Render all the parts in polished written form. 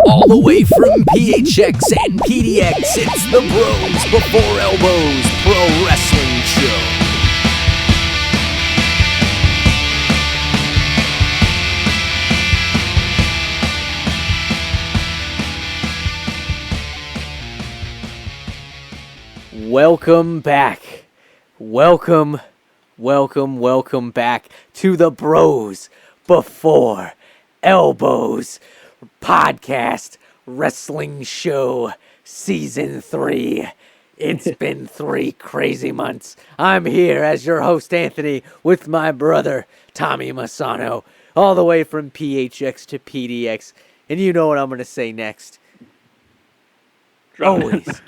All the way from PHX and PDX, it's the Bros Before Elbows Pro Wrestling Show. Welcome back. Welcome back to the Bros Before Elbows Podcast Wrestling Show Season 3. It's been 3 crazy months. I'm here as your host, Anthony, with my brother, Tommy Masano, all the way from PHX to PDX. And you know what I'm going to say next. Always.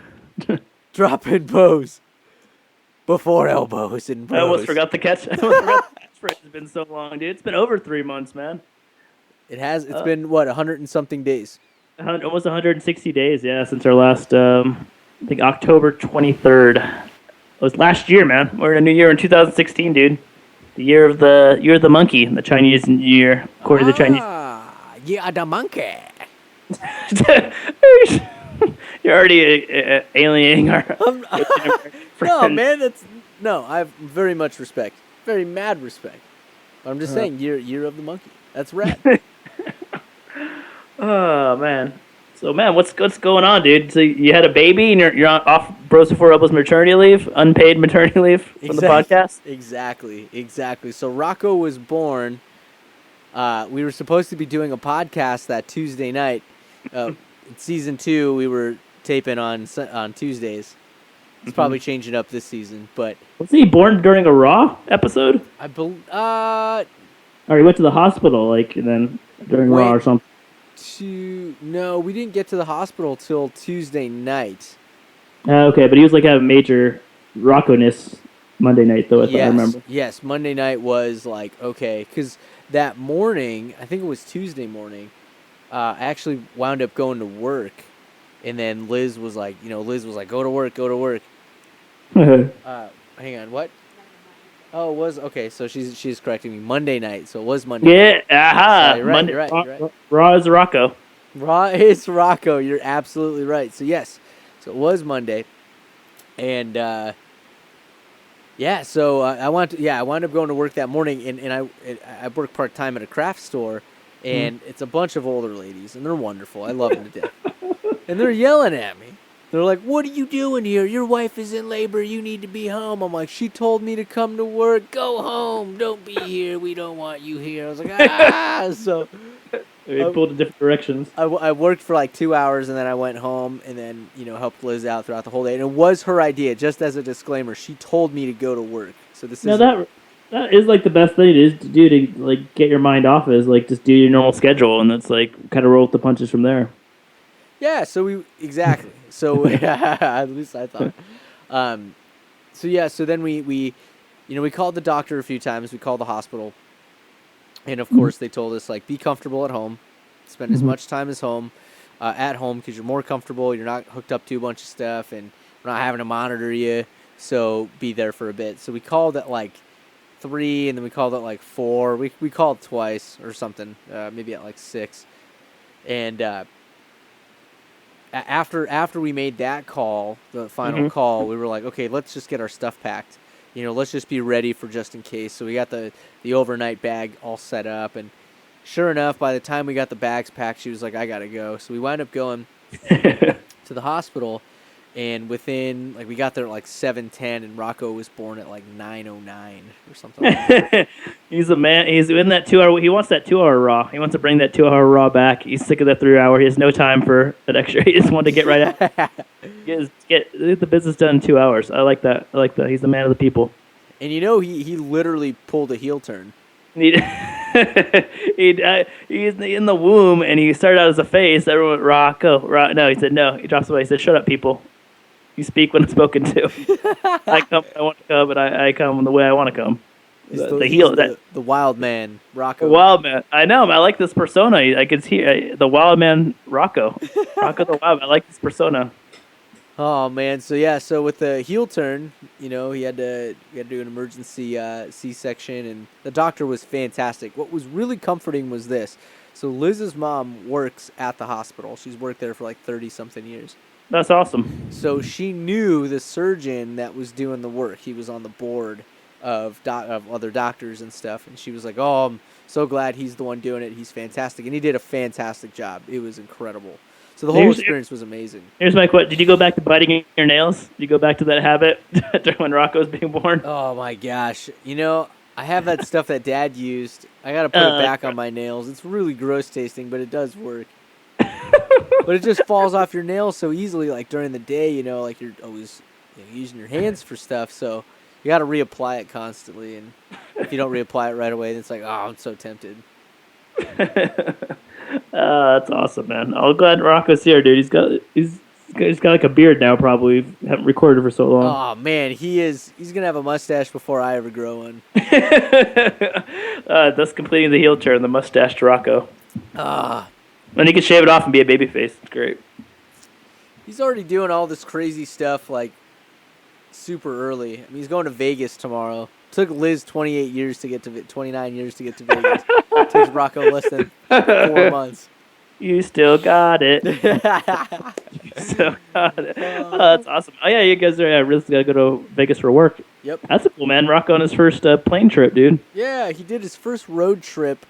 Dropping Bros Before Elbows and Bros. I almost forgot the catch. It's been so long, dude. It's been over 3 months, man. It has. It's been, 100 and something days? Almost 160 days, yeah, since our last, I think October 23rd. It was last year, man. We're in a new year in 2016, dude. The year of the monkey, the Chinese New Year, according to the Chinese. Yeah, the monkey. You're already alienating our No, man, I have very much respect. Very mad respect. But I'm just saying, year of the monkey. That's rad. Oh, man. So, man, what's going on, dude? So you had a baby and you're off Bros Before Elbows maternity leave, unpaid maternity leave from the podcast? Exactly. So Rocco was born. We were supposed to be doing a podcast that Tuesday night. Season 2, we were taping on Tuesdays. It's probably changing up this season, but wasn't he born during a Raw episode? I believe. Or he went to the hospital, and then during Raw or something. No, we didn't get to the hospital till Tuesday night. Okay, but he was a major Rocco-ness Monday night, though. I remember. Yes, Monday night was okay, because that morning, I think it was Tuesday morning. I actually wound up going to work, and then Liz was like, go to work. Hang on, what? Oh, it was okay. So she's correcting me. Monday night, so it was Monday. Yeah, aha. You're right. You're right. Raw is Rocco. Raw is Rocco. You're absolutely right. So yes, so it was Monday, and So I wound up going to work that morning, and I work part time at a craft store. And it's a bunch of older ladies, and they're wonderful. I love them to death. And they're yelling at me. They're like, "What are you doing here? Your wife is in labor. You need to be home." I'm like, "She told me to come to work. Go home. Don't be here. We don't want you here." I was like, So We pulled in different directions. I worked for 2 hours, and then I went home, and then helped Liz out throughout the whole day. And it was her idea. Just as a disclaimer, she told me to go to work. So this is That is the best thing to do to get your mind off is just do your normal schedule, and that's kind of roll with the punches from there. Yeah, so exactly. So at least I thought. So then we called the doctor a few times. We called the hospital, and of course they told us be comfortable at home, spend as much time as at home because you're more comfortable. You're not hooked up to a bunch of stuff, and we're not having to monitor you. So be there for a bit. So we called at 3, and then we called at 4. We called twice or something, maybe at 6. And after we made that call, the final call, we were like, okay, let's just get our stuff packed. Let's just be ready for just in case. So we got the overnight bag all set up, and sure enough, by the time we got the bags packed, she was like, I gotta go. So we wound up going to the hospital. And within, we got there at 7:10, and Rocco was born at 9:09 or something. He's a man. He's in that 2 hour. He wants that 2 hour Raw. He wants to bring that 2 hour Raw back. He's sick of that 3 hour. He has no time for that extra. He just wanted to get right at get the business done in 2 hours. I like that. He's the man of the people. And he literally pulled a heel turn. He's in the womb, and he started out as a face. Everyone went, Rocco. No, he said no. He drops away. He said, shut up, people. You speak when spoken to. I come when I want to come, and I come the way I want to come. The wild man, Rocco. The wild man. I know. I like this persona. I could see the wild man, Rocco. Rocco the wild man. I like this persona. Oh man, so with the heel turn, he had to do an emergency C-section, and the doctor was fantastic. What was really comforting was this. So Liz's mom works at the hospital. She's worked there for like 30-something years. That's awesome. So she knew the surgeon that was doing the work. He was on the board of other doctors and stuff. And she was like, oh, I'm so glad he's the one doing it. He's fantastic. And he did a fantastic job. It was incredible. So the whole experience was amazing. Here's my question. Did you go back to biting your nails? Did you go back to that habit when Rocco was being born? Oh, my gosh. You know, I have that stuff that Dad used. I got to put it back on my nails. It's really gross tasting, but it does work. But it just falls off your nails so easily, like during the day, you know, like you're always using your hands for stuff. So you got to reapply it constantly. And if you don't reapply it right away, then it's like, oh, I'm so tempted. That's awesome, man. I'm glad Rocco's here, dude. He's got like a beard now, probably. Haven't recorded for so long. Oh, man, he's going to have a mustache before I ever grow one. Thus completing the heel turn, the mustache to Rocco. And he can shave it off and be a baby face. It's great. He's already doing all this crazy stuff, like, super early. I mean, he's going to Vegas tomorrow. Took Liz 28 years to get to 29 years to get to Vegas. Takes Rocco less than 4 months. You still got it. You still got it. Oh, that's awesome. Oh, yeah, you guys are really got to go to Vegas for work. Yep. That's cool, man. Rocco on his first plane trip, dude. Yeah, he did his first road trip.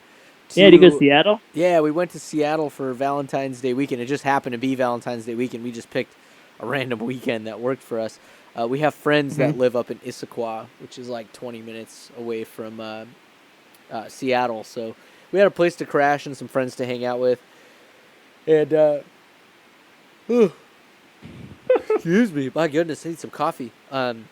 Did you go to Seattle? Yeah, we went to Seattle for Valentine's Day weekend. It just happened to be Valentine's Day weekend. We just picked a random weekend that worked for us. We have friends that live up in Issaquah, which is like 20 minutes away from Seattle. So we had a place to crash and some friends to hang out with. And, excuse me, my goodness, I need some coffee. Been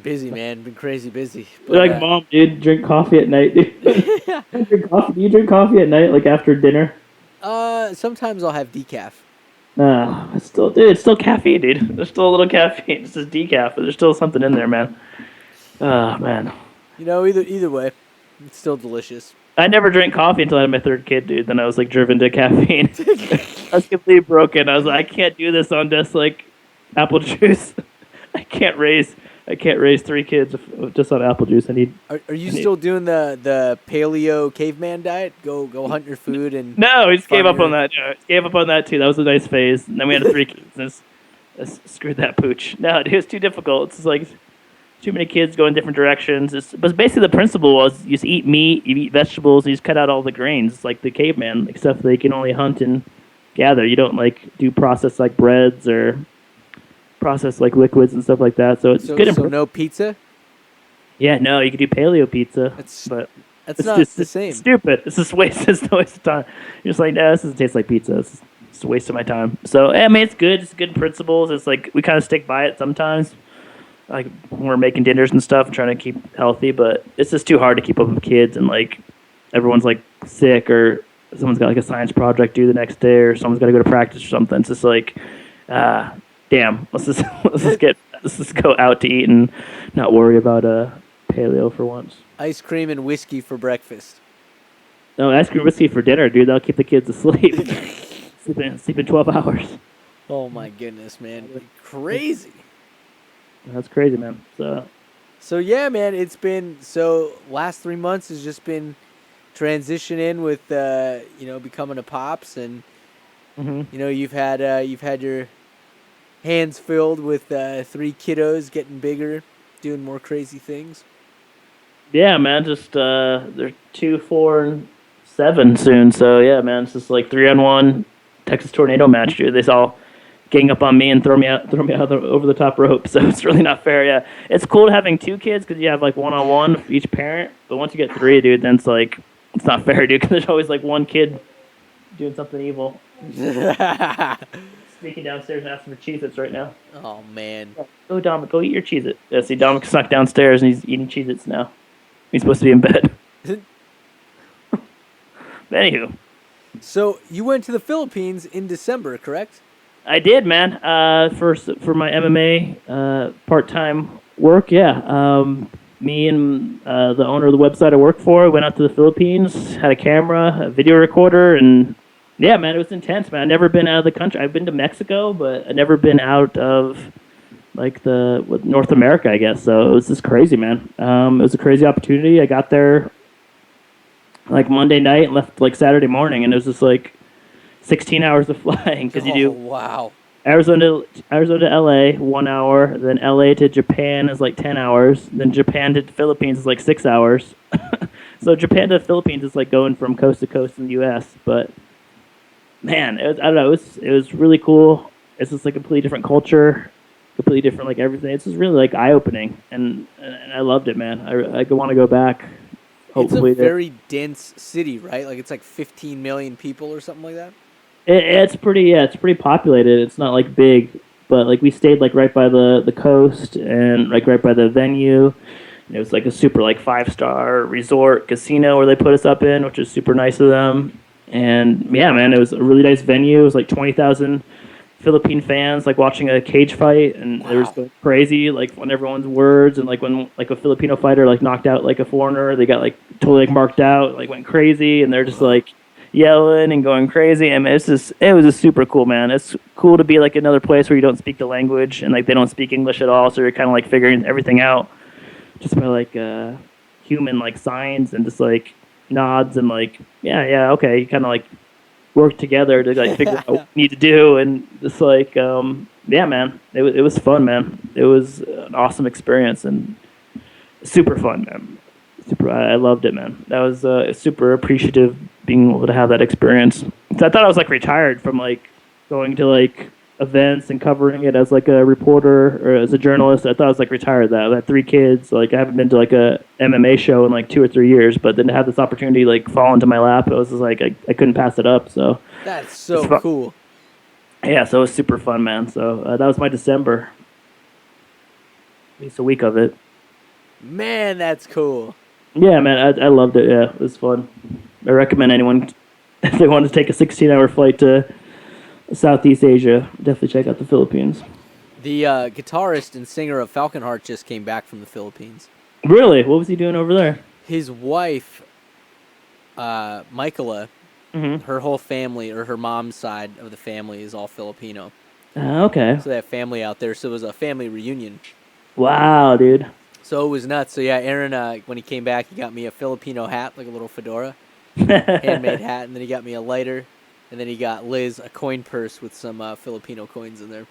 busy, man. Been crazy busy. But, like, Mom, dude, drink coffee at night, dude. Do you drink coffee at night, like after dinner? Sometimes I'll have decaf. It's still caffeine, dude. There's still a little caffeine. It's just decaf, but there's still something in there, man. Man. You know, either way, it's still delicious. I never drank coffee until I had my third kid, dude. Then I was like driven to caffeine. I was completely broken. I was like, I can't do this on just like apple juice. I can't raise 3 kids just on apple juice. Are you still doing the paleo caveman diet? Go hunt your food and no, he just gave up on that. Yeah, gave up on that too. That was a nice phase. And then we had 3 kids. And screwed that pooch. No, dude, it's too difficult. It's just like too many kids going different directions. But basically the principle was you just eat meat, you eat vegetables, you just cut out all the grains. It's like the caveman, like stuff that you can only hunt and gather. You don't like do process like breads or process like liquids and stuff like that. So it's good. So no pizza? Yeah, no, you could do paleo pizza. That's it's not just the same. Stupid. It's just a waste of time. You're just like, no, this doesn't taste like pizza. It's just a waste of my time. So, I mean, it's good. It's good principles. It's like we kind of stick by it sometimes. Like when we're making dinners and stuff, trying to keep healthy, but it's just too hard to keep up with kids and like everyone's like sick or someone's got like a science project due the next day or someone's got to go to practice or something. It's just like, damn, let's just go out to eat and not worry about paleo for once. Ice cream and whiskey for breakfast. No, ice cream and whiskey for dinner, dude. That'll keep the kids asleep. sleeping 12 hours. Oh my goodness, man. Crazy. That's crazy, man. So yeah, man, it's been last 3 months has just been transitioning with becoming a pops and you've had your hands filled with 3 kiddos getting bigger, doing more crazy things. Yeah, man, just they're 2, 4, and 7 soon. So yeah, man, it's just like 3-on-1 Texas tornado match, dude. They all gang up on me and throw me out over the top rope. So it's really not fair. Yeah, it's cool having 2 kids because you have like 1-on-1 for each parent. But once you get 3, dude, then it's like it's not fair, dude. Because there's always like one kid doing something evil. Sneaking downstairs and asking for Cheez-Its right now. Oh man. Go Dominic, go eat your Cheez-It. Yeah, see, Dominic snuck downstairs and he's eating Cheez-Its now. He's supposed to be in bed. Anywho. So you went to the Philippines in December, correct? I did, man. For my MMA part-time work, yeah. Me and the owner of the website I work for went out to the Philippines, had a camera, a video recorder, and yeah, man, it was intense, man. I've never been out of the country. I've been to Mexico, but I've never been out of like North America, I guess. So it was just crazy, man. It was a crazy opportunity. I got there like Monday night and left like Saturday morning, and it was just like 16 hours of flying because you do wow. Arizona to LA 1 hour, then LA to Japan is like 10 hours, then Japan to the Philippines is like 6 hours. So Japan to the Philippines is like going from coast to coast in the U.S. But man, I don't know, it was really cool. It's just like a completely different culture, completely different like everything. It's just really like eye opening, and I loved it, man. I want to go back. Hopefully, it's a very dense city, right? Like it's like 15 million people or something like that. It's pretty populated. It's not like big, but like we stayed like right by the coast and like right by the venue. And it was like a super like 5-star resort casino where they put us up in, which is super nice of them. And yeah, man, it was a really nice venue. It was like 20,000 Philippine fans like watching a cage fight, and Wow. it was going crazy like on everyone's words. And like when like a Filipino fighter like knocked out like a foreigner, they got like totally like marked out, like went crazy, and they're just like yelling and going crazy. I mean, it was just super cool, man. It's cool to be like another place where you don't speak the language and like they don't speak English at all, so you're kind of like figuring everything out just by like human like signs and just like nods and like yeah okay. You kind of like work together to like figure out what you need to do, and just like yeah, man. It was fun, man. It was an awesome experience and super fun, man. I loved it, man. That was super appreciative being able to have that experience. So I thought I was like retired from like going to like events and covering it as like a reporter or as a journalist. I thought I was like retired. That I had 3 kids. Like I haven't been to like a MMA show in like 2 or 3 years. But then to have this opportunity like fall into my lap, it was just like I couldn't pass it up. So that's so cool. Yeah, so it was super fun, man. So that was my December. At least a week of it. Man, that's cool. Yeah, man, I loved it. Yeah, it was fun. I recommend anyone, if they want to take a 16-hour flight to Southeast Asia, definitely check out the Philippines. The guitarist and singer of Falconheart just came back from the Philippines. Really? What was he doing over there? His wife, Michaela, her whole family, or her mom's side of the family, is all Filipino. Okay. So they have family out there, so it was a family reunion. Wow, dude. So it was nuts. So yeah, Aaron, when he came back, he got me a Filipino hat, like a little fedora, handmade hat, and then he got me a lighter, and then he got Liz a coin purse with some Filipino coins in there.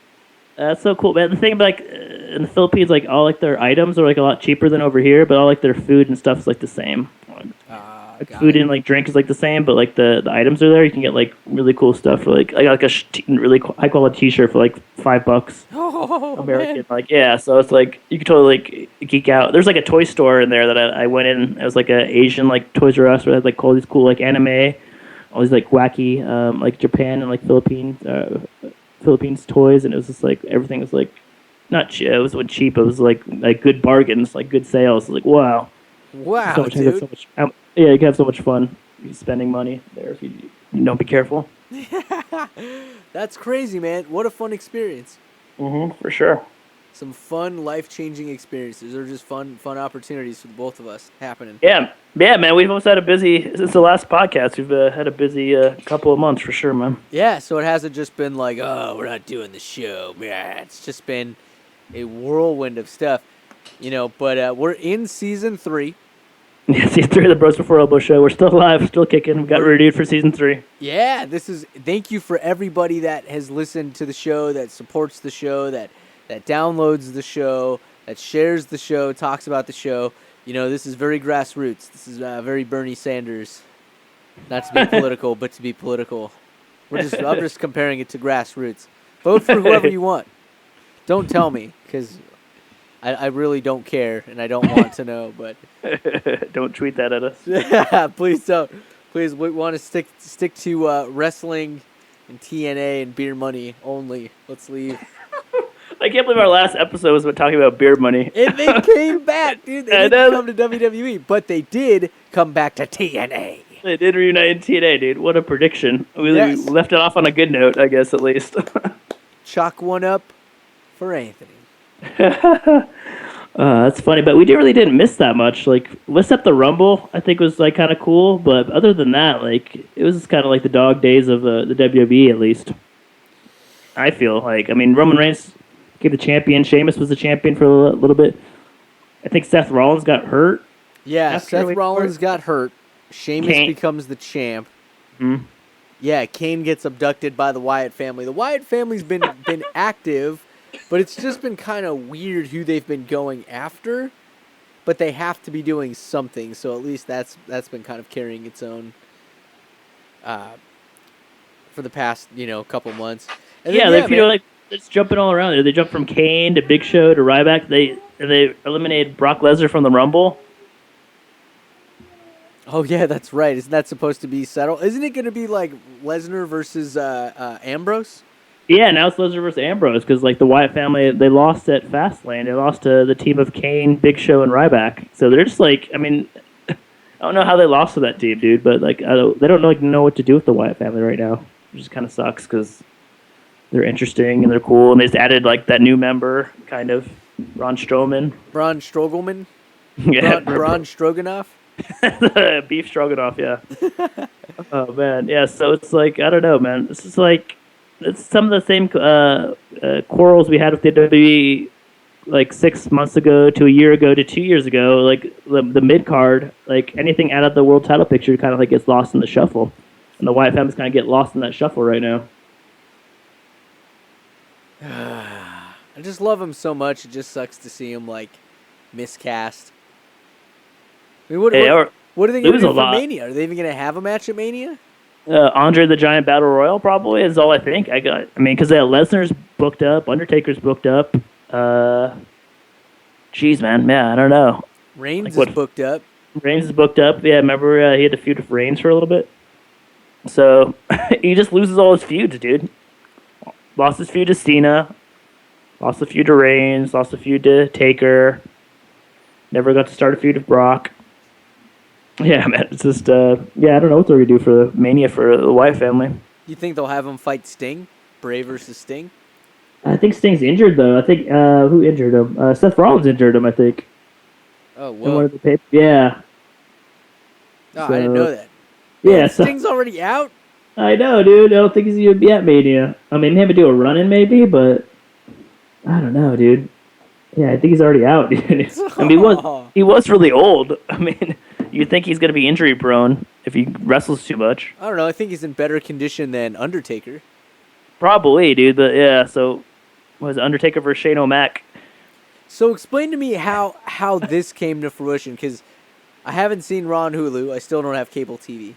That's so cool, man. The thing, like, in the Philippines, like, all, like, their items are, like, a lot cheaper than over here, but all, like, their food and stuff is, like, the same. Food and, like, drink is, like, the same, but, like, the items are there. You can get, like, really cool stuff for, like, I got, like, a really high-quality T-shirt for, like, $5. Oh, American. man. Like, yeah, so it's, like, you could totally, like, geek out. There's, like, a toy store in there that I went in. It was, like, a Asian, like, Toys R Us where it had, like, all these cool, like, anime, all these, like, wacky, like, Japan and, like, Philippines toys, and it was just like everything was like not cheap. It wasn't cheap. It was like good bargains, like good sales. Like wow, Dude. Yeah, you can have so much fun spending money there if you don't be careful. That's crazy, man. What a fun experience. For sure. Some fun, life-changing experiences, or just fun opportunities for both of us happening. Yeah, man. We've almost had a busy since the last podcast. We've had a busy couple of months for sure, man. Yeah, so it hasn't just been like, oh, we're not doing the show. Yeah, it's just been a whirlwind of stuff, But we're in season 3. Yeah, season 3 of the Bros Before Elbow show. We're still alive, still kicking. We got renewed for season 3. Yeah, thank you for everybody that has listened to the show, that supports the show, that downloads the show, that shares the show, talks about the show. This is very grassroots. This is very Bernie Sanders. Not to be political, but to be political. I'm just comparing it to grassroots. Vote for whoever you want. Don't tell me, because I really don't care, and I don't want to know. But don't tweet that at us. Please don't. Please, we want to stick to wrestling and TNA and beer money only. Let's leave. I can't believe our last episode was about talking about beer money. And they came back, dude. They didn't come to WWE, but they did come back to TNA. They did reunite in TNA, dude. What a prediction. We left it off on a good note, I guess, at least. Chalk one up for Anthony. That's funny, but we really didn't miss that much. Like, except the Rumble, I think was like kind of cool, but other than that, like, it was just kind of like the dog days of the WWE, at least. I feel like, Roman Reigns became the champion. Sheamus was the champion for a little bit. I think Seth Rollins got hurt. Yeah, Seth Rollins got hurt. Sheamus Kane. becomes the champ. Mhm. Yeah, Kane gets abducted by the Wyatt family. The Wyatt family's been active, but it's just been kind of weird who they've been going after. But they have to be doing something, so at least that's been kind of carrying its own for the past couple months. And Yeah, then, they like it's jumping all around. They jump from Kane to Big Show to Ryback. They eliminated Brock Lesnar from the Rumble. oh yeah, that's right. Isn't that supposed to be settled? Isn't it going to be like Lesnar versus Ambrose? Yeah, now it's Lesnar versus Ambrose because like the Wyatt family, they lost at Fastlane. They lost to the team of Kane, Big Show, and Ryback. So they're just like, I mean, I don't know how they lost to that team, dude. But like, they don't know what to do with the Wyatt family right now. It just kind of sucks because they're interesting and they're cool, and they just added like that new member, kind of Braun Strowman. Braun Strogelman? Yeah, Braun Stroganoff? Beef stroganoff. Yeah. Oh man, yeah. So it's like I don't know, man. This is like it's some of the same quarrels we had with the WWE like 6 months ago to a year ago to 2 years ago. Like the mid card, like anything out of the world title picture, kind of like gets lost in the shuffle, and the Wyatt family's kind of get lost in that shuffle right now. I just love him so much. It just sucks to see him like miscast. I mean, what are they going to do for Mania? Are they even going to have a match at Mania? Andre the Giant Battle Royal probably is all I think. I mean, because Lesnar's booked up, Undertaker's booked up. Jeez, man, yeah, I don't know. Reigns is booked up. Reigns is booked up. Yeah, remember he had to feud with Reigns for a little bit. So he just loses all his feuds, dude. Lost his feud to Cena. Lost the feud to Reigns. Lost the feud to Taker. Never got to start a feud with Brock. Yeah, man, it's just, I don't know what they're going to do for the Mania for the Wyatt family. You think they'll have him fight Sting? Bray versus Sting? I think Sting's injured, though. I think, who injured him? Seth Rollins injured him, I think. Oh, whoa. Yeah. Oh, I didn't know that. Yeah, Sting's already out? I know, dude. I don't think he's going to be at Mania. I mean, maybe do a run-in, maybe, but I don't know, dude. Yeah, I think he's already out, dude. I mean, he was really old. I mean, you'd think he's going to be injury-prone if he wrestles too much. I don't know. I think he's in better condition than Undertaker. Probably, dude. But yeah, so was it Undertaker versus Shane O'Mac? So explain to me how this came to fruition, because I haven't seen Raw on Hulu. I still don't have cable TV.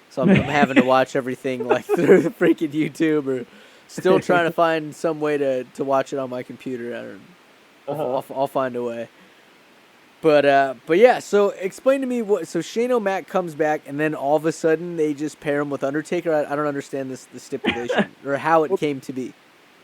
So I'm having to watch everything like through the freaking YouTube, or still trying to find some way to watch it on my computer. I don't know. I'll find a way. But yeah, so explain to me so Shane O'Mac comes back and then all of a sudden they just pair him with Undertaker. I don't understand the stipulation or how it came to be.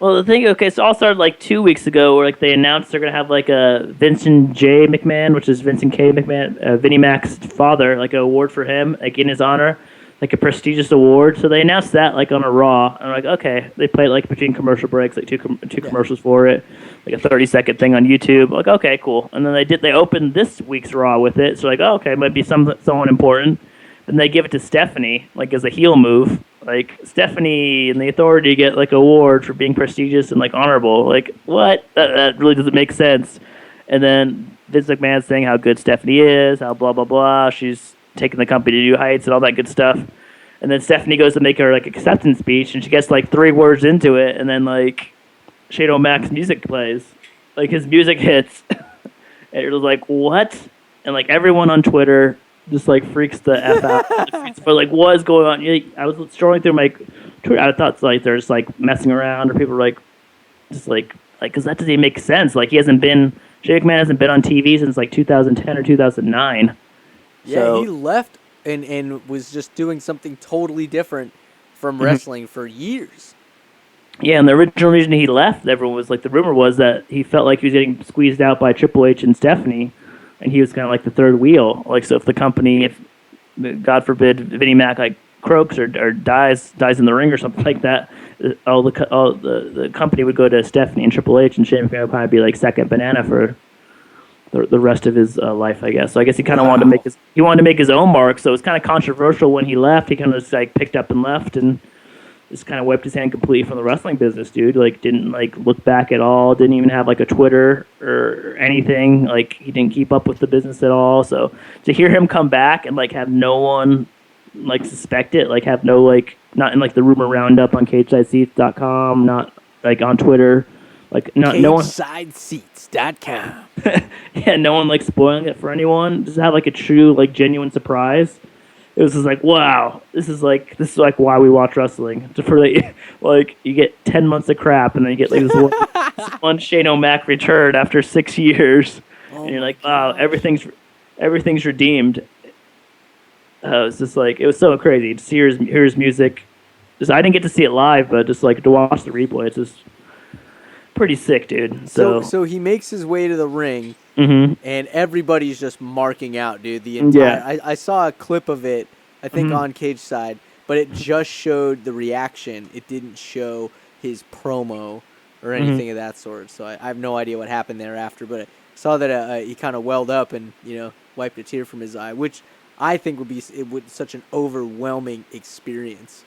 Well, the thing, okay, so all started like 2 weeks ago where like they announced they're going to have like a Vincent J. McMahon, which is Vincent K. McMahon, Vinnie Mac's father, like an award for him, like in his honor, like a prestigious award. So they announced that like on a Raw. And I'm like, okay, they played like between commercial breaks, like two commercials for it, like a 30-second thing on YouTube. Like, okay, cool. And then they opened this week's Raw with it. So like, oh, okay, might be someone important. Then they give it to Stephanie, like as a heel move. Like Stephanie and the Authority get like award for being prestigious and like honorable. Like what? That really doesn't make sense. And then Vince McMahon's saying how good Stephanie is, how blah blah blah. She's taking the company to new heights and all that good stuff. And then Stephanie goes to make her like acceptance speech, and she gets like 3 words into it, and then like Shane O'Mac's music plays, like his music hits, and it was like what? And like everyone on Twitter just like freaks the F out. But like, what is going on? I was scrolling through my Twitter. I thought like they're just like messing around, or people were like, just like, because that doesn't even make sense. Like Shane McMahon hasn't been on TV since like 2010 or 2009. Yeah, so, he left and was just doing something totally different from wrestling for years. Yeah, and the original reason he left, everyone was like, the rumor was that he felt like he was getting squeezed out by Triple H and Stephanie. And he was kind of like the third wheel. Like, so if the company, if God forbid, Vinnie Mac like croaks or dies in the ring or something like that, all the company would go to Stephanie and Triple H, and Shane McMahon would probably be like second banana for the rest of his life, I guess. So I guess he kind of wanted to make his own mark. So it was kind of controversial when he left. He kind of just like picked up and left, and just kind of wiped his hand completely from the wrestling business, dude. Like, didn't like look back at all. Didn't even have like a Twitter or anything. Like, he didn't keep up with the business at all. So to hear him come back and like have no one like suspect it, like have no like not in like the rumor roundup on CagesideSeats.com, not like on Twitter, like not no one. CagesideSeats.com. Yeah, no one like spoiling it for anyone. Just have like a true like genuine surprise. It was just like, wow, this is like why we watch wrestling. For like you get 10 months of crap and then you get like this one Shane O'Mac return after 6 years, and you're like, wow, everything's redeemed. It's just like it was so crazy to hear his music. Just I didn't get to see it live, but just like to watch the replay, it's just pretty sick, dude. So he makes his way to the ring. Mm-hmm. And everybody's just marking out, dude. The entire I saw a clip of it, I think on Cage Side, but it just showed the reaction. It didn't show his promo or anything of that sort. So I have no idea what happened thereafter. But I saw that he kind of welled up and wiped a tear from his eye, which I think would be such an overwhelming experience.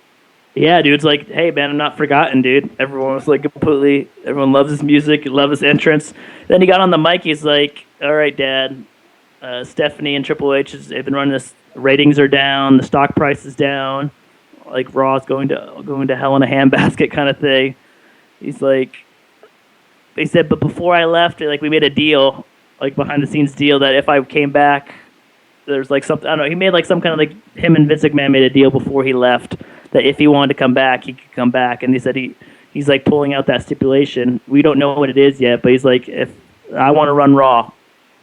Yeah, dude, it's like, hey, man, I'm not forgotten, dude. Everyone was like everyone loves his music, loves his entrance. Then he got on the mic, he's like, all right, Dad, Stephanie and Triple H have been running this, ratings are down, the stock price is down, like Raw's going to hell in a handbasket kind of thing. He's like, he said, but before I left, like we made a deal, like behind the scenes deal that if I came back, there's like something, I don't know, he made like some kind of like, him and Vince McMahon made a deal before he left that if he wanted to come back, he could come back. And he said he's like pulling out that stipulation. We don't know what it is yet, but he's like, if I want to run Raw.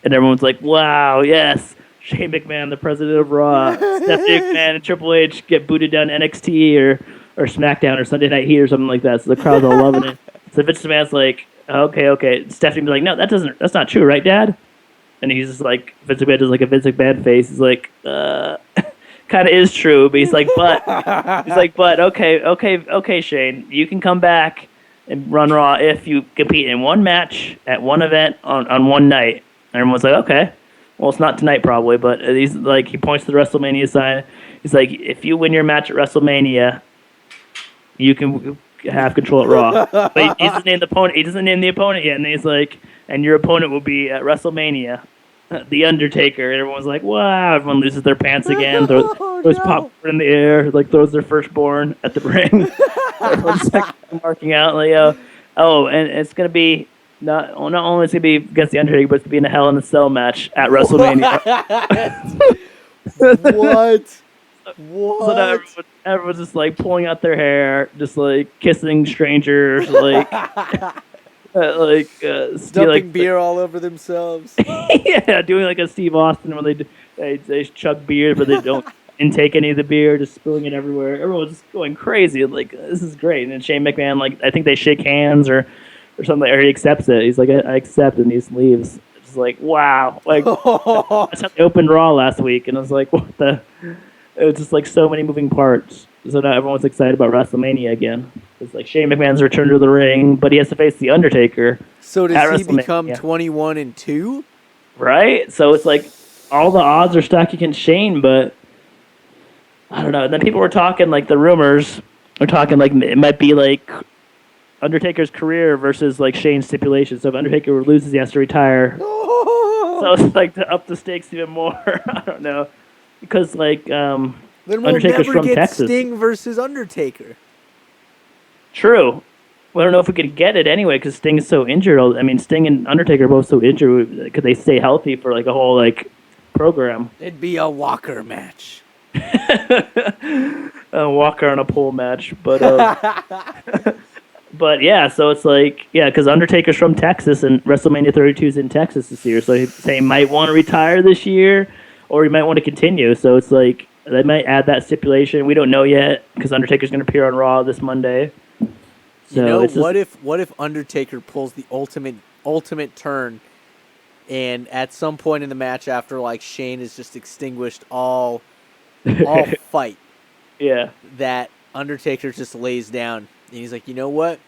And everyone's like, wow, yes, Shane McMahon, the president of Raw. Stephanie McMahon and Triple H get booted down NXT or SmackDown or Sunday Night Heat or something like that. So the crowd's all loving it. So Vince McMahon's like, okay. Stephanie be like, no, that's not true, right, Dad? And he's just like, Vince McMahon does like a Vince McMahon face. He's like, kind of is true, but he's like, okay, Shane, you can come back and run Raw if you compete in one match at one event on one night. And everyone's like, okay, well, it's not tonight probably, but he's like, he points to the WrestleMania sign. He's like, if you win your match at WrestleMania, you can have control at Raw. But he doesn't name the opponent. He doesn't name the opponent yet, and he's like, and your opponent will be at WrestleMania. The Undertaker, and everyone's like, wow, everyone loses their pants again, throws popcorn in the air, like throws their firstborn at the ring. Everyone's like marking out, like, and it's going to be, not only is it going to be against The Undertaker, but it's going to be in a Hell in a Cell match at WrestleMania. What? So now everyone's just like pulling out their hair, just like kissing strangers, like... dumping beer all over themselves. Yeah, doing like a Steve Austin when they chug beer, but they don't intake any of the beer, just spilling it everywhere. Everyone's just going crazy. Like, this is great. And then Shane McMahon, like, I think they shake hands or something, or he accepts it. He's like, I accept, and he just leaves. It's like, wow. Like, that's how they opened Raw last week, and I was like, what the? It was just like so many moving parts. So now everyone's excited about WrestleMania again. It's like Shane McMahon's return to the ring, but he has to face The Undertaker. So does he become 21-2? Right? So it's like all the odds are stacked against Shane, but I don't know. And then people were talking, like the rumors were talking like it might be like Undertaker's career versus like Shane's stipulation. So if Undertaker loses, he has to retire. So it's like to up the stakes even more. I don't know. Because like then we'll Undertaker's never from get Texas. Sting versus Undertaker. True. Well, I don't know if we could get it anyway because Sting is so injured. I mean, Sting and Undertaker are both so injured. Could they stay healthy for like a whole like program? It'd be a Walker match. A Walker on a pole match, but but yeah. So it's like because Undertaker's from Texas and WrestleMania 32 is in Texas this year, so he might want to retire this year, or he might want to continue. So it's like they might add that stipulation. We don't know yet because Undertaker's going to appear on Raw this Monday. So what if Undertaker pulls the ultimate turn, and at some point in the match after like Shane has just extinguished all fight, that Undertaker just lays down and he's like, you know what?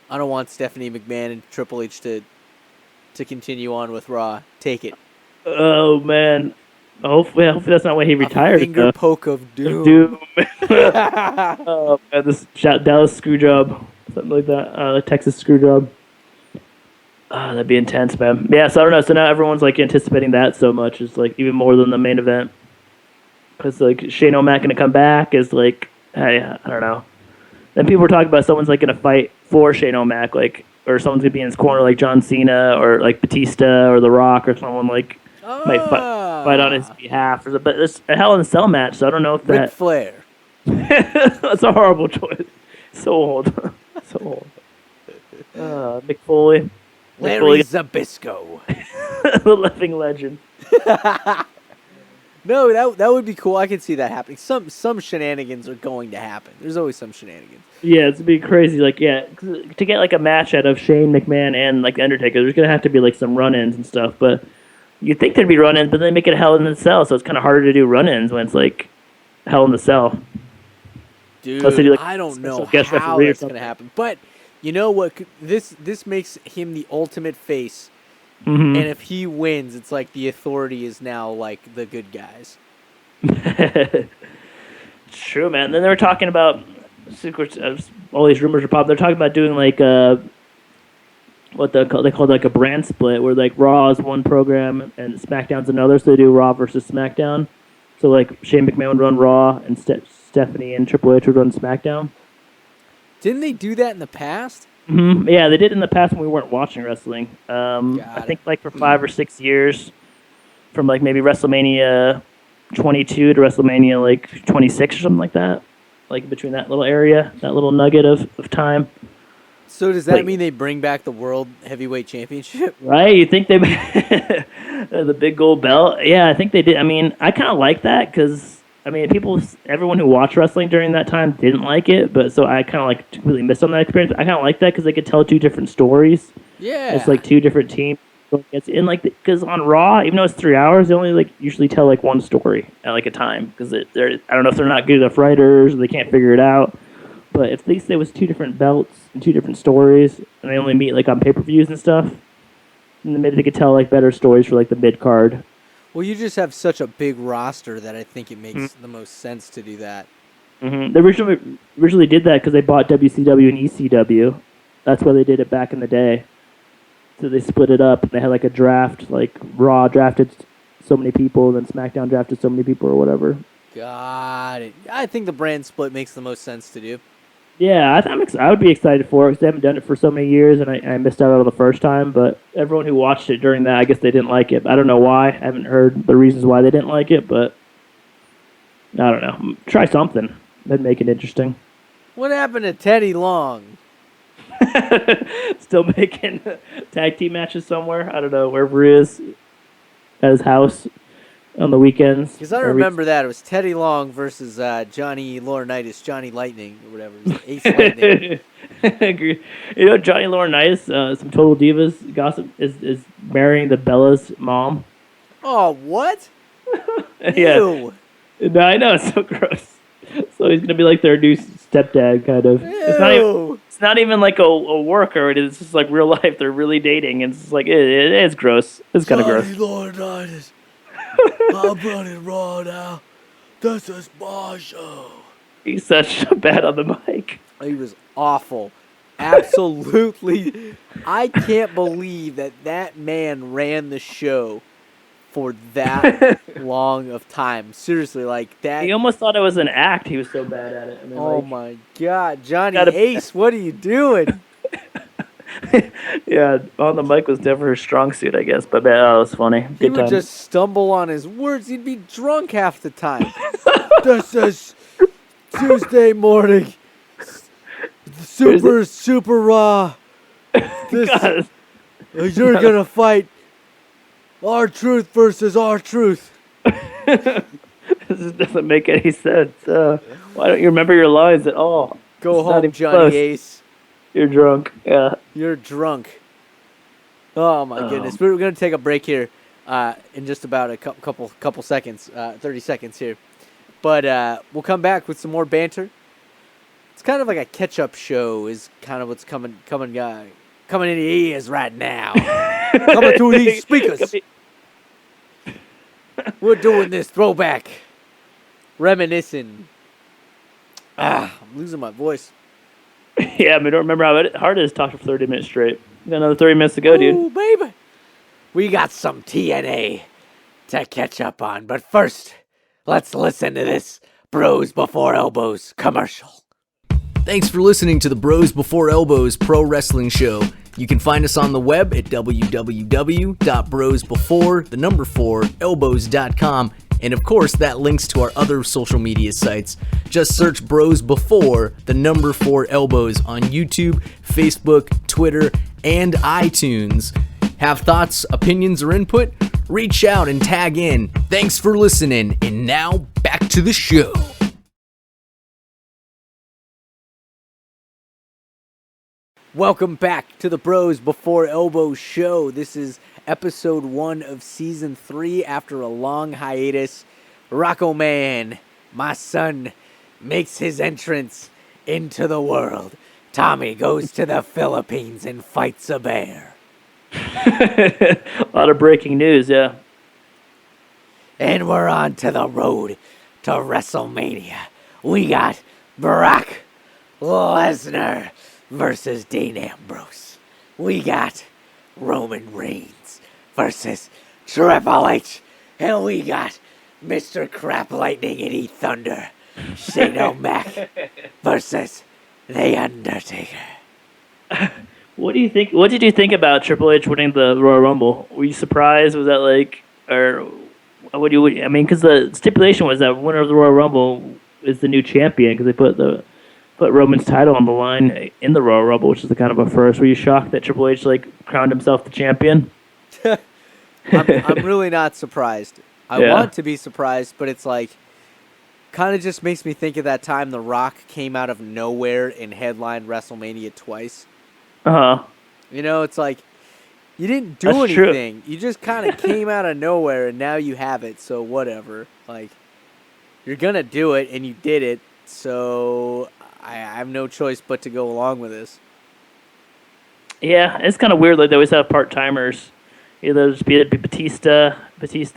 I don't want Stephanie McMahon and Triple H to continue on with Raw. Take it. Oh man, Hopefully that's not why he retired. A finger poke of doom. Doom. Oh, man, this Dallas screw job, something like that. Texas screw job. That'd be intense, man. Yeah, so I don't know. So now everyone's like anticipating that so much. It's like even more than the main event. Because like Shane O'Mac gonna come back is like I don't know. Then people were talking about someone's like gonna fight for Shane O'Mac, like or someone's gonna be in his corner like John Cena or like Batista or The Rock or someone like might fight on his behalf. But it's a Hell in a Cell match, so I don't know if that. Ric Flair. That's a horrible choice. So old, so old. Mick Foley. Larry Zbyszko. The living legend. No, that would be cool. I could see that happening. Some shenanigans are going to happen. There's always some shenanigans. Yeah, it's be crazy. Like, yeah, to get like a match out of Shane McMahon and like the Undertaker, there's gonna have to be like some run-ins and stuff. But you'd think there'd be run-ins, but they make it Hell in the Cell, so it's kind of harder to do run-ins when it's like Hell in the Cell. Dude, do, like, I don't know guest how referee or that's gonna happen. But you know what? This makes him the ultimate face. Mm-hmm. And if he wins, it's like the Authority is now like the good guys. It's true, man. And then they were talking about all these rumors are popping. They're talking about doing like what they called like a brand split, where like Raw is one program and SmackDown's another. So they do Raw versus SmackDown. So like Shane McMahon would run Raw and Stephanie and Triple H would run SmackDown. Didn't they do that in the past? Mm-hmm. Yeah, they did in the past when we weren't watching wrestling. I think like for 5 or 6 years, from like maybe WrestleMania 22 to WrestleMania like 26 or something like that. Like between that little area, that little nugget of time. So does that mean they bring back the World Heavyweight Championship? Right? You think they the big gold belt? Yeah, I think they did. I mean, I kind of like that because I mean, everyone who watched wrestling during that time didn't like it, but so I kind of like completely missed on that experience. I kind of like that because they could tell 2 different stories. Yeah, it's like 2 different teams. It's in like because on Raw, even though it's 3 hours, they only like usually tell like one story at like a time because I don't know if they're not good enough writers or they can't figure it out. But if at least there was 2 different belts and 2 different stories, and they only meet like on pay-per-views and stuff, then maybe they could tell like better stories for like the mid card. Well, you just have such a big roster that I think it makes the most sense to do that. Mm-hmm. They originally did that because they bought WCW and ECW. That's why they did it back in the day. So they split it up. They had like a draft, like Raw drafted so many people, then SmackDown drafted so many people or whatever. Got it. I think the brand split makes the most sense to do. Yeah, I would be excited for it because they haven't done it for so many years, and I missed out on the first time. But everyone who watched it during that, I guess they didn't like it. I don't know why. I haven't heard the reasons why they didn't like it, but I don't know. Try something. That'd make it interesting. What happened to Teddy Long? Still making tag team matches somewhere. I don't know, wherever he is. At his house on the weekends. Because I remember that. It was Teddy Long versus Johnny Laurinaitis, Johnny Lightning, or whatever. Ace Lightning. You know, Johnny Laurinaitis, some Total Divas gossip, is marrying the Bella's mom. Oh, what? Yeah. Ew. No, I know, it's so gross. So he's going to be like their new stepdad, kind of. Ew. It's not even like a worker. It's just like real life. They're really dating. And it's just like, it is gross. It's kind of gross. Johnny Laurinaitis. I'm running Raw now. This is my show. He's such bad on the mic. He was awful. Absolutely. I can't believe that man ran the show for that long of time. Seriously, like that. He almost thought it was an act. He was so bad at it. I mean, oh my God, Johnny Ace, what are you doing? Yeah, on the mic was definitely her strong suit, I guess. But that was funny. He would just stumble on his words. He'd be drunk half the time. This is Tuesday morning. Super Raw. You're gonna fight our truth versus our truth. This doesn't make any sense. Why don't you remember your lines at all? Go home, Johnny close. Ace. You're drunk. Yeah. You're drunk. Oh my goodness. We're gonna take a break here in just about a couple seconds, 30 seconds here. But we'll come back with some more banter. It's kind of like a catch-up show is kind of what's coming into your ears right now. Coming through these speakers. We're doing this throwback. Reminiscing. I'm losing my voice. Yeah, I mean, I don't remember how hard it is to talk for 30 minutes straight. We got another 30 minutes to go, dude. Ooh, baby. We got some TNA to catch up on. But first, let's listen to this Bros Before Elbows commercial. Thanks for listening to the Bros Before Elbows Pro Wrestling Show. You can find us on the web at www.brosbefore4elbows.com. And of course, that links to our other social media sites. Just search Bros Before 4 Elbows on YouTube, Facebook, Twitter, and iTunes. Have thoughts, opinions, or input? Reach out and tag in. Thanks for listening, and now back to the show. Welcome back to the Bros Before Elbows show. This is episode 1 of season 3 after a long hiatus. Rocco Man, my son, makes his entrance into the world. Tommy goes to the Philippines and fights a bear. A lot of breaking news, yeah. And we're on to the road to WrestleMania. We got Brock Lesnar versus Dean Ambrose. We got Roman Reigns versus Triple H. And we got Mr. Crap Lightning and Eat Thunder, Shane McMahon versus The Undertaker. What do you think? What did you think about Triple H winning the Royal Rumble? Were you surprised? Was that like, or what do you? I mean, because the stipulation was that winner of the Royal Rumble is the new champion because they put Roman's title on the line in the Royal Rumble, which is the kind of a first. Were you shocked that Triple H crowned himself the champion? I'm really not surprised. I want to be surprised, but it's like kind of just makes me think of that time The Rock came out of nowhere and headlined WrestleMania twice. Uh-huh. You know, it's like you didn't do That's anything. true. You just kind of came out of nowhere and now you have it, so whatever. Like, you're going to do it and you did it, so I have no choice but to go along with this. Yeah, it's kind of weird. Like they always have part-timers. Either just be Batista,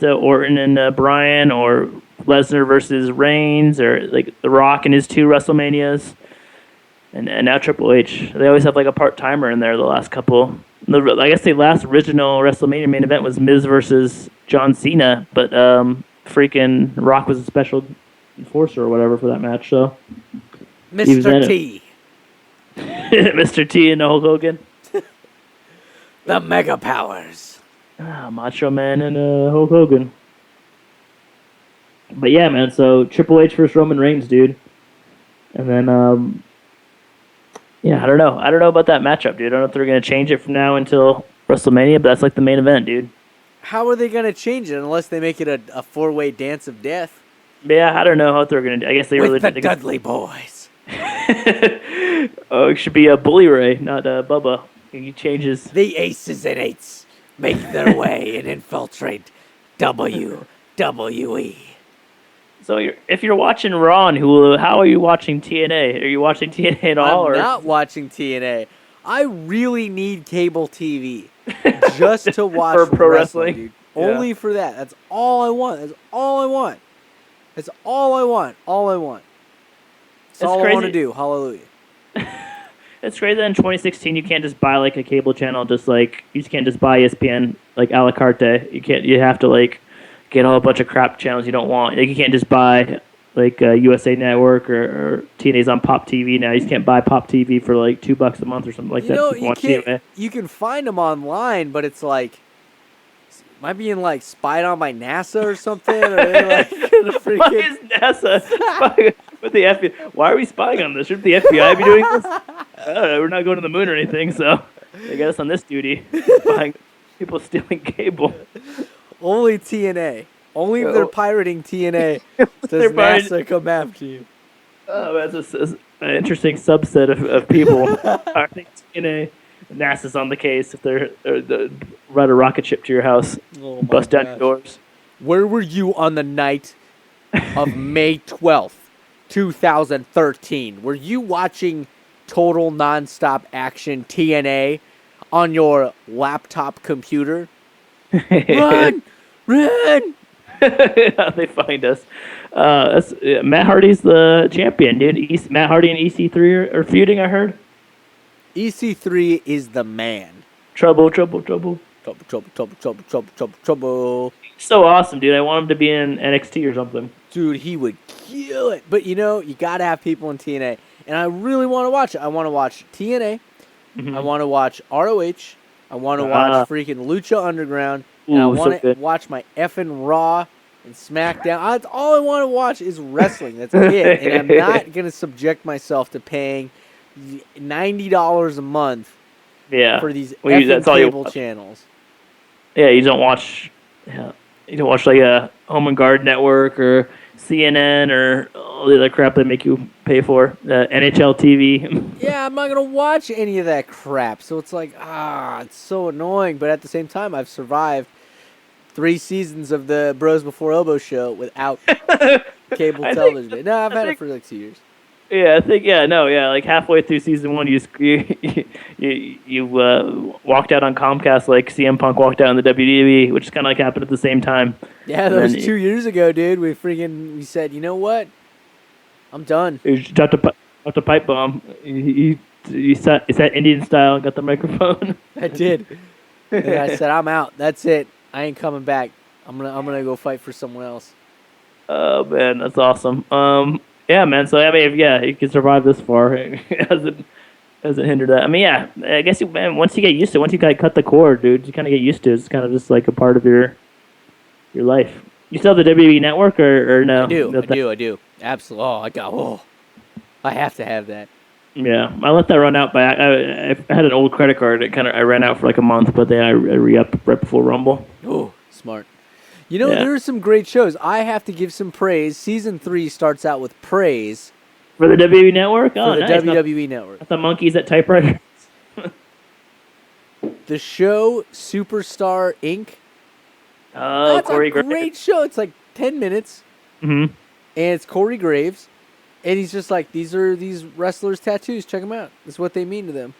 Orton, and Bryan, or Lesnar versus Reigns, or like The Rock and his 2 WrestleManias, and now Triple H. They always have like a part-timer in there. The last couple, I guess the last original WrestleMania main event was Miz versus John Cena, but freaking Rock was a special enforcer or whatever for that match. So Mr. T. Mr. T and Hulk Hogan. The Mega Powers. Macho Man and Hulk Hogan. But yeah, man, so Triple H versus Roman Reigns, dude. And then, I don't know. I don't know about that matchup, dude. I don't know if they're going to change it from now until WrestleMania, but that's like the main event, dude. How are they going to change it unless they make it a 4-way dance of death? Yeah, I don't know how they're going to do. I guess they With really the Dudley Boys. Oh, it should be Bully Ray, not Bubba. He changes. The Aces and Eights make their way and infiltrate WWE. So if you're watching Raw on Hulu, how are you watching TNA? Are you watching TNA at all? I'm not watching TNA. I really need cable TV just to watch for pro wrestling. dude. Yeah. Only for that. That's all I want. That's all I want. That's all I want. All I want. That's all I want to do. Hallelujah. It's crazy that in 2016 you can't just buy like a cable channel, you just can't just buy ESPN like a la carte. You have to like get a whole bunch of crap channels you don't want. Like you can't just buy like USA Network or TNA's on Pop TV now. You just can't buy Pop TV for like $2 a month or something like that. You can find them online, but it's like, am I being like spied on by NASA or something? Or like, Why is NASA spying with the FBI? Why are we spying on this? Shouldn't the FBI be doing this? We're not going to the moon or anything, so they got us on this duty. Spying people stealing cable. Only TNA. Only if they're pirating TNA does NASA come after you. Oh, that's an interesting subset of people. Pirating TNA. NASA's on the case if they're run a rocket ship to your house, bust down your doors. Where were you on the night of May 12th, 2013? Were you watching Total Nonstop Action TNA on your laptop computer? Run! Run! How they find us. Matt Hardy's the champion, dude. Matt Hardy and EC3 are feuding, I heard. EC3 is the man. Trouble. Trouble. So awesome, dude. I want him to be in NXT or something. Dude, he would kill it. But, you got to have people in TNA. And I really want to watch it. I want to watch TNA. I want to watch ROH. I want to watch freaking Lucha Underground. And I want to watch my effing Raw and SmackDown. That's all I want to watch is wrestling. That's it. And I'm not going to subject myself to paying $90 a month for these effing cable channels. Yeah, you don't watch like a Home and Guard Network or CNN or all the other crap they make you pay for. NHL TV. Yeah, I'm not going to watch any of that crap. So it's like, it's so annoying. But at the same time, I've survived 3 seasons of the Bros Before Elbow show without cable television. No, I've had it for like 2 years. Yeah, I think like halfway through season 1, you walked out on Comcast like CM Punk walked out in the WWE, which kind of like happened at the same time. Yeah, that was 2 years ago, dude. We said, you know what? I'm done. You dropped a pipe bomb. You sat Indian style, got the microphone. I did. And I said, I'm out. That's it. I ain't coming back. I'm gonna go fight for someone else. Oh man, that's awesome. Yeah, man. So I mean, you can survive this far. It hasn't hindered that. I mean, yeah. I guess once you get used to it, once you kind of cut the cord, dude, you kind of get used to it. It's kind of just like a part of your life. You still have the WWE Network or no? I do. Absolutely. I have to have that. Yeah, I let that run out. But I had an old credit card. I ran out for like a month, but then I re-upped right before Rumble. Oh, smart. There are some great shows. I have to give some praise. Season 3 starts out with praise. For the WWE Network? Oh, for the nice. WWE Network. Not the monkeys at typewriters. The show Superstar Inc. Oh, That's Corey a great show. It's like 10 minutes. Mm-hmm. And it's Corey Graves. And he's just like, these are these wrestlers' tattoos. Check them out. This is what they mean to them.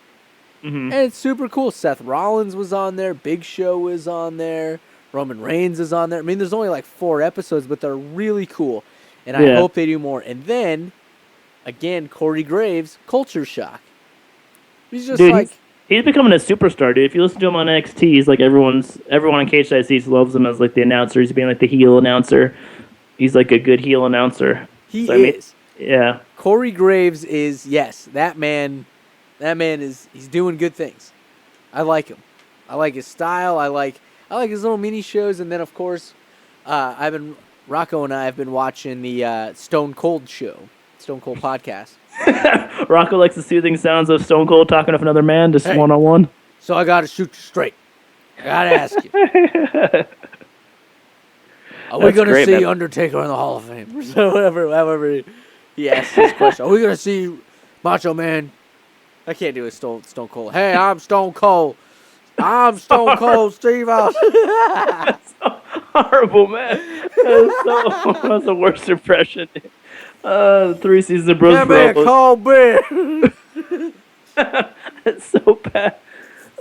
Mm-hmm. And it's super cool. Seth Rollins was on there. Big Show was on there. Roman Reigns is on there. I mean, there's only like 4 episodes, but they're really cool. And I hope they do more. And then, again, Corey Graves, Culture Shock. He's just He's becoming a superstar, dude. If you listen to him on NXT, he's like everyone on Cage Side Seats loves him as like the announcer. He's being like the heel announcer. He's like a good heel announcer. He is. Yeah. Corey Graves is, yes, that man is, he's doing good things. I like him. I like his style. I like his little mini shows. And then, of course, Rocco and I have been watching the Stone Cold show, Stone Cold podcast. Rocco likes the soothing sounds of Stone Cold talking with another man, just one-on-one. So I got to shoot you straight. I got to ask you. Are we going to see Undertaker in the Hall of Fame? So however he asked this question. Are we going to see Macho Man? I can't do a Stone Cold. Hey, I'm Stone Cold. I'm Stone Cold Steve Austin. That's so horrible, man. That's the worst impression. 3 seasons of Bros. Give me a cold beer. It's so bad.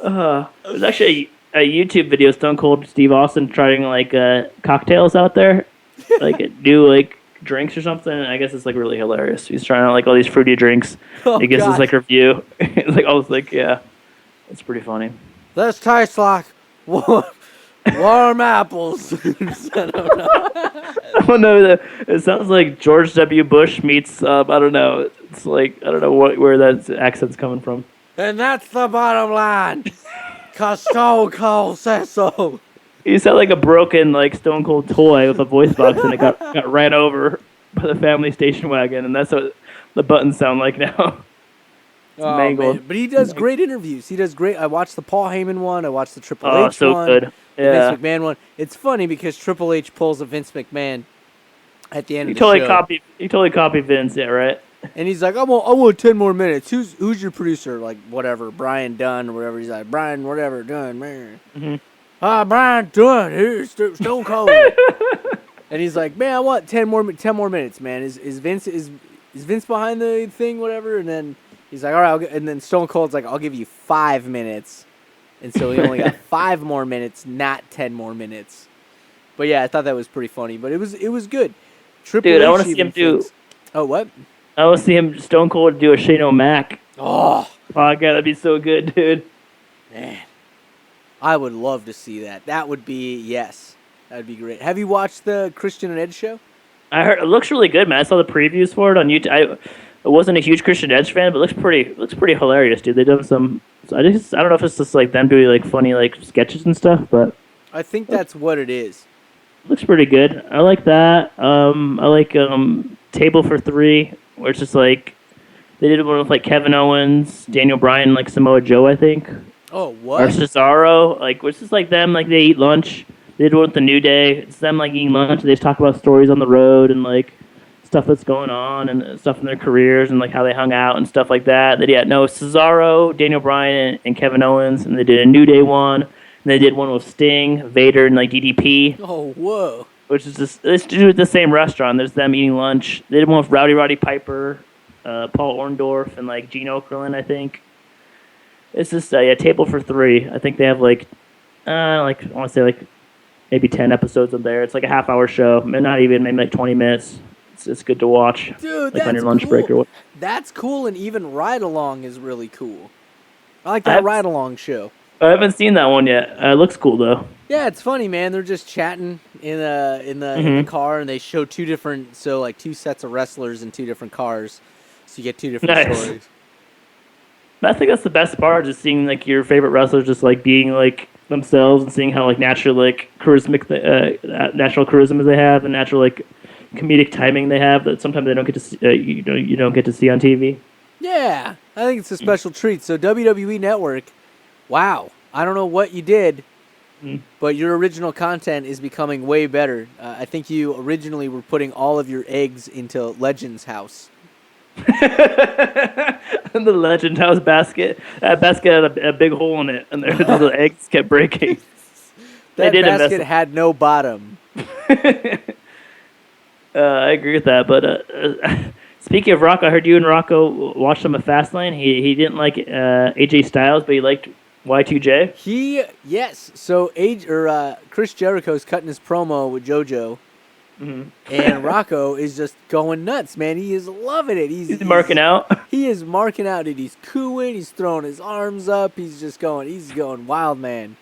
There's actually a YouTube video of Stone Cold Steve Austin trying like cocktails out there, like do like drinks or something. And I guess it's like really hilarious. He's trying out like all these fruity drinks. He gives us like review. It's like I was like, yeah, it's pretty funny. This tastes like warm apples. I don't know. I don't know. It sounds like George W. Bush meets. I don't know. It's like I don't know where that accent's coming from. And that's the bottom line. 'Cause Stone Cold says so. You sound like a broken like Stone Cold toy with a voice box, and it got ran over by the family station wagon, and that's what the buttons sound like now. Oh, man. But he does great interviews. He does great. I watched the Paul Heyman one. I watched the Triple H one. Oh, so good. Yeah. The Vince McMahon one. It's funny because Triple H pulls a Vince McMahon at the end of the show. He totally copied Vince, yeah, right? And he's like, I want 10 more minutes. Who's your producer? Like, whatever, Bryan Dunn or whatever. He's like, Bryan, whatever, Dunn, man. Mm-hmm. Bryan Dunn, here's Stone Cold. And he's like, man, I want 10 more minutes, man. Is Vince behind the thing, whatever? And then he's like, all right, and then Stone Cold's like, I'll give you 5 minutes. And so he only got 5 more minutes, not 10 more minutes. But yeah, I thought that was pretty funny. But it was good. Triple Dude, I H want to see even him do. thinks- Oh, what? I want to see him Stone Cold do a Shane O'Mac. Oh, God, that'd be so good, dude. man. I would love to see that. That would be, yes. That would be great. Have you watched the Christian and Ed show? I heard it looks really good, man. I saw the previews for it on YouTube. I wasn't a huge Christian Edge fan, but it looks pretty hilarious, dude. They've done some. So I don't know if it's just like them doing like funny like sketches and stuff, but I think that's what it is. looks pretty good. I like that. I like Table for Three, where it's just like they did one with like Kevin Owens, Daniel Bryan, and, like Samoa Joe, I think, Oh, or what? Cesaro. Like it's just like them, like they eat lunch. They did one with the New Day. It's them like eating lunch. They just talk about stories on the road and like stuff that's going on and stuff in their careers and like how they hung out and stuff like that. They had Cesaro, Daniel Bryan, and Kevin Owens, and they did a New Day one. And they did one with Sting, Vader, and like DDP, Oh, whoa. which is just it's to do with the same restaurant. There's them eating lunch. They did one with Roddy Piper, Paul Orndorff, and like Gene Okerlund, I think. It's just Table for Three. I think they have like I want to say like maybe 10 episodes of there. It's like a half-hour show, not even, maybe like 20 minutes. It's good to watch, Dude, like that's on your lunch cool. break or what. That's cool, and even Ride Along is really cool. I like that Ride Along show. I haven't seen that one yet. It looks cool though. Yeah, it's funny, man. They're just chatting in the car, and they show two sets of wrestlers in two different cars, so you get two different Nice. stories. I think that's the best part, just seeing like your favorite wrestlers just like being like themselves and seeing how like natural like natural charisma they have and natural like comedic timing they have that sometimes they don't get to see, you don't get to see on TV. Yeah, I think it's a special treat. So WWE Network, wow. I don't know what you did, but your original content is becoming way better. I think you originally were putting all of your eggs into Legends House. And the Legend House basket. That basket had a big hole in it, and the eggs kept breaking. That did invest basket had no bottom. I agree with that. But speaking of Rocco, I heard you and Rocco watched some of Fastlane. He didn't like AJ Styles, but he liked Y2J. Yes. So Chris Jericho's cutting his promo with JoJo. And Rocco is just going nuts, man. He is loving it. He's marking out. He is marking out, and he's cooing. He's throwing his arms up. He's going wild, man.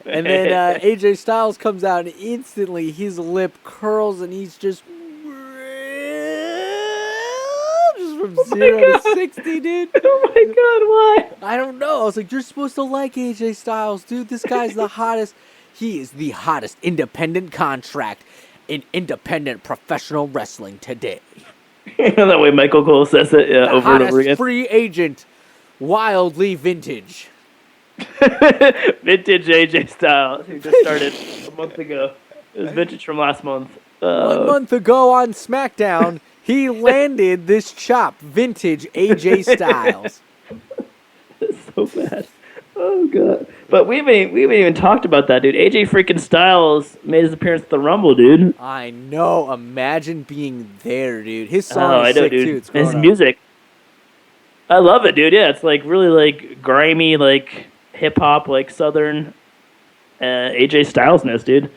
And then AJ Styles comes out, and instantly his lip curls, and he's just from 0 to 60, dude. Oh my God, why? I don't know. I was like, you're supposed to like AJ Styles, dude. This guy's the hottest. He is the hottest independent contract in independent professional wrestling today. That way Michael Cole says it The over and hottest over again. free agent, wildly vintage. Vintage AJ Styles, who just started a month ago. It was vintage from last month. 1 month ago on SmackDown, he landed this chop, vintage AJ Styles. That's so bad. Oh God! But we haven't even talked about that, dude. AJ freaking Styles made his appearance at the Rumble, dude. I know. Imagine being there, dude. His song I is know, sick dude. too. It's And his growing up. music. I love it, dude. Yeah, it's like really like grimy, like hip hop, like southern AJ Stylesness, dude.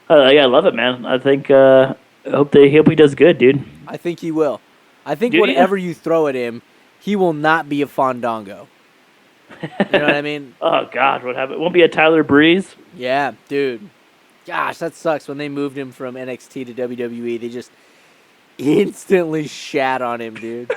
I love it, man. I think I hope he does good, dude. I think he will. I think Dude, whatever you throw at him, he will not be a Fandango. You know what I mean? Oh God, what happened? It won't be a Tyler Breeze. Yeah, dude. Gosh, that sucks. When they moved him from NXT to WWE, they just instantly shat on him, dude.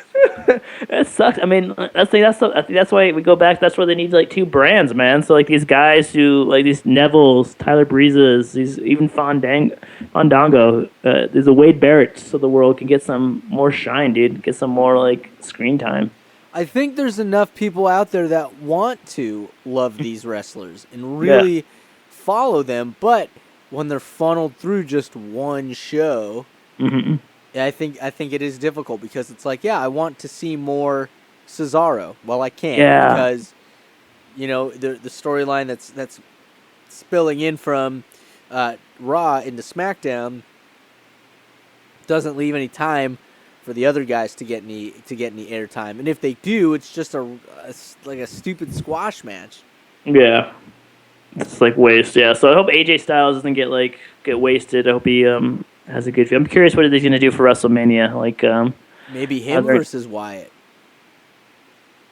That sucks. I mean, I think that's why we go back. That's why they need like two brands, man. So like these guys who like these Nevilles, Tyler Breezes, these even Fandango, there's a Wade Barrett's of the world can get some more shine, dude. Get some more like screen time. I think there's enough people out there that want to love these wrestlers and really follow them, but when they're funneled through just one show, I think it is difficult because it's like, I want to see more Cesaro. Well, I can't because the storyline that's spilling in from Raw into SmackDown doesn't leave any time for the other guys to get any airtime, and if they do, it's just a stupid squash match. Yeah, It's like waste, yeah. So I hope AJ Styles doesn't get wasted. I hope he has a good feel. I'm curious what he's gonna do for WrestleMania. Maybe him versus Wyatt.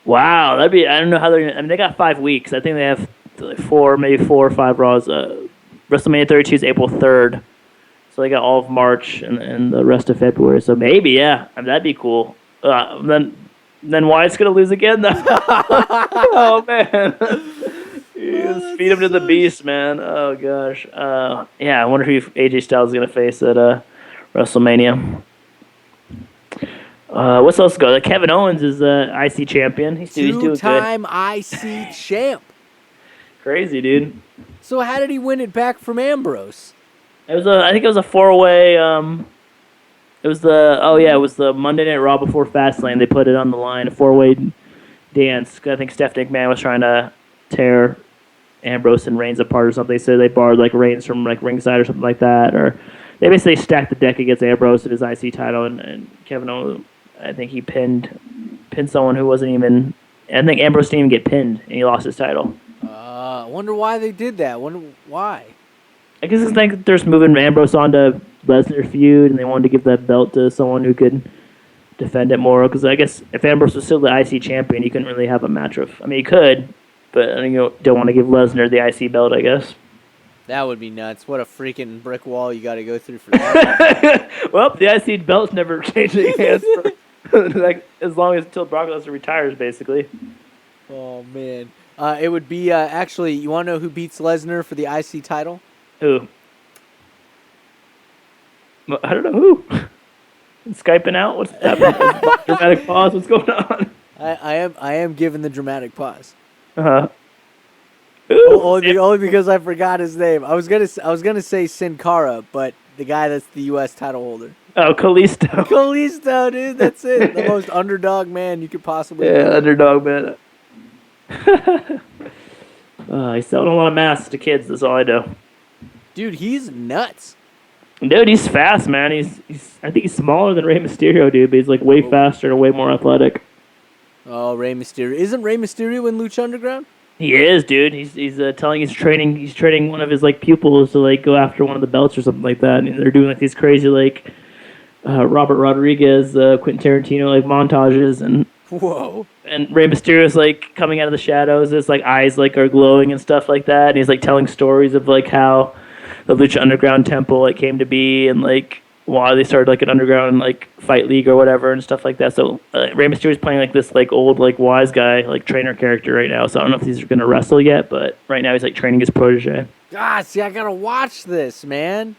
Wow, that'd be. I don't know how they're. I mean, they got 5 weeks. I think they have maybe 4 or 5 Raws. WrestleMania 32 is April 3rd, so they got all of March and the rest of February. So maybe, yeah, I mean, that'd be cool. Then Wyatt's gonna lose again. Oh man. Just feed him to the beast, man. Oh gosh. Yeah, I wonder who AJ Styles is gonna face at WrestleMania. What's else go? Kevin Owens is IC champion. He's doing good. Two-time IC champ. Crazy, dude. So how did he win it back from Ambrose? I think it was a 4-way. It was the Monday Night Raw before Fastlane. They put it on the line, a 4-way dance. I think Stephanie McMahon was trying to tear Ambrose and Reigns apart or something. So they barred Reigns from ringside or something like that, or they basically stacked the deck against Ambrose and his IC title. And Kevin Owens, I think he pinned someone who wasn't even. I think Ambrose didn't even get pinned, and he lost his title. I wonder why they did that. Why? I guess it's like they're just moving Ambrose on to Lesnar feud, and they wanted to give that belt to someone who could defend it more. Because I guess if Ambrose was still the IC champion, you couldn't really have a match of. I mean, you could, but I think you don't want to give Lesnar the IC belt, I guess. That would be nuts. What a freaking brick wall you got to go through for that. Well, the IC belt's never changing hands for as long as until Brock Lesnar retires, basically. Oh man, it would be actually. You want to know who beats Lesnar for the IC title? Who? I don't know who. Skyping out? What's happening? Dramatic pause. What's going on? I am giving the dramatic pause. Uh-huh. Only because I forgot his name. I was gonna say Sin Cara, but the guy that's the U.S. title holder. Oh, Kalisto. Kalisto, dude. That's it. The most underdog man you could possibly. Yeah, underdog man. He's selling a lot of masks to kids. That's all I know. Dude, he's nuts. Dude, he's fast, man. He's I think he's smaller than Rey Mysterio, dude, but he's way faster and way more athletic. Oh, Rey Mysterio. Isn't Rey Mysterio in Lucha Underground? He is, dude. He's training one of his pupils to go after one of the belts or something like that. And they're doing these crazy Robert Rodriguez, Quentin Tarantino montages and whoa. And Rey Mysterio's coming out of the shadows. His eyes are glowing and stuff like that. And he's telling stories of how the Lucha Underground temple came to be and why they started an underground fight league or whatever and stuff like that. So Rey Mysterio's playing this old wise guy trainer character right now. So I don't know if these are gonna wrestle yet, but right now he's training his protege. Ah, see, I gotta watch this, man.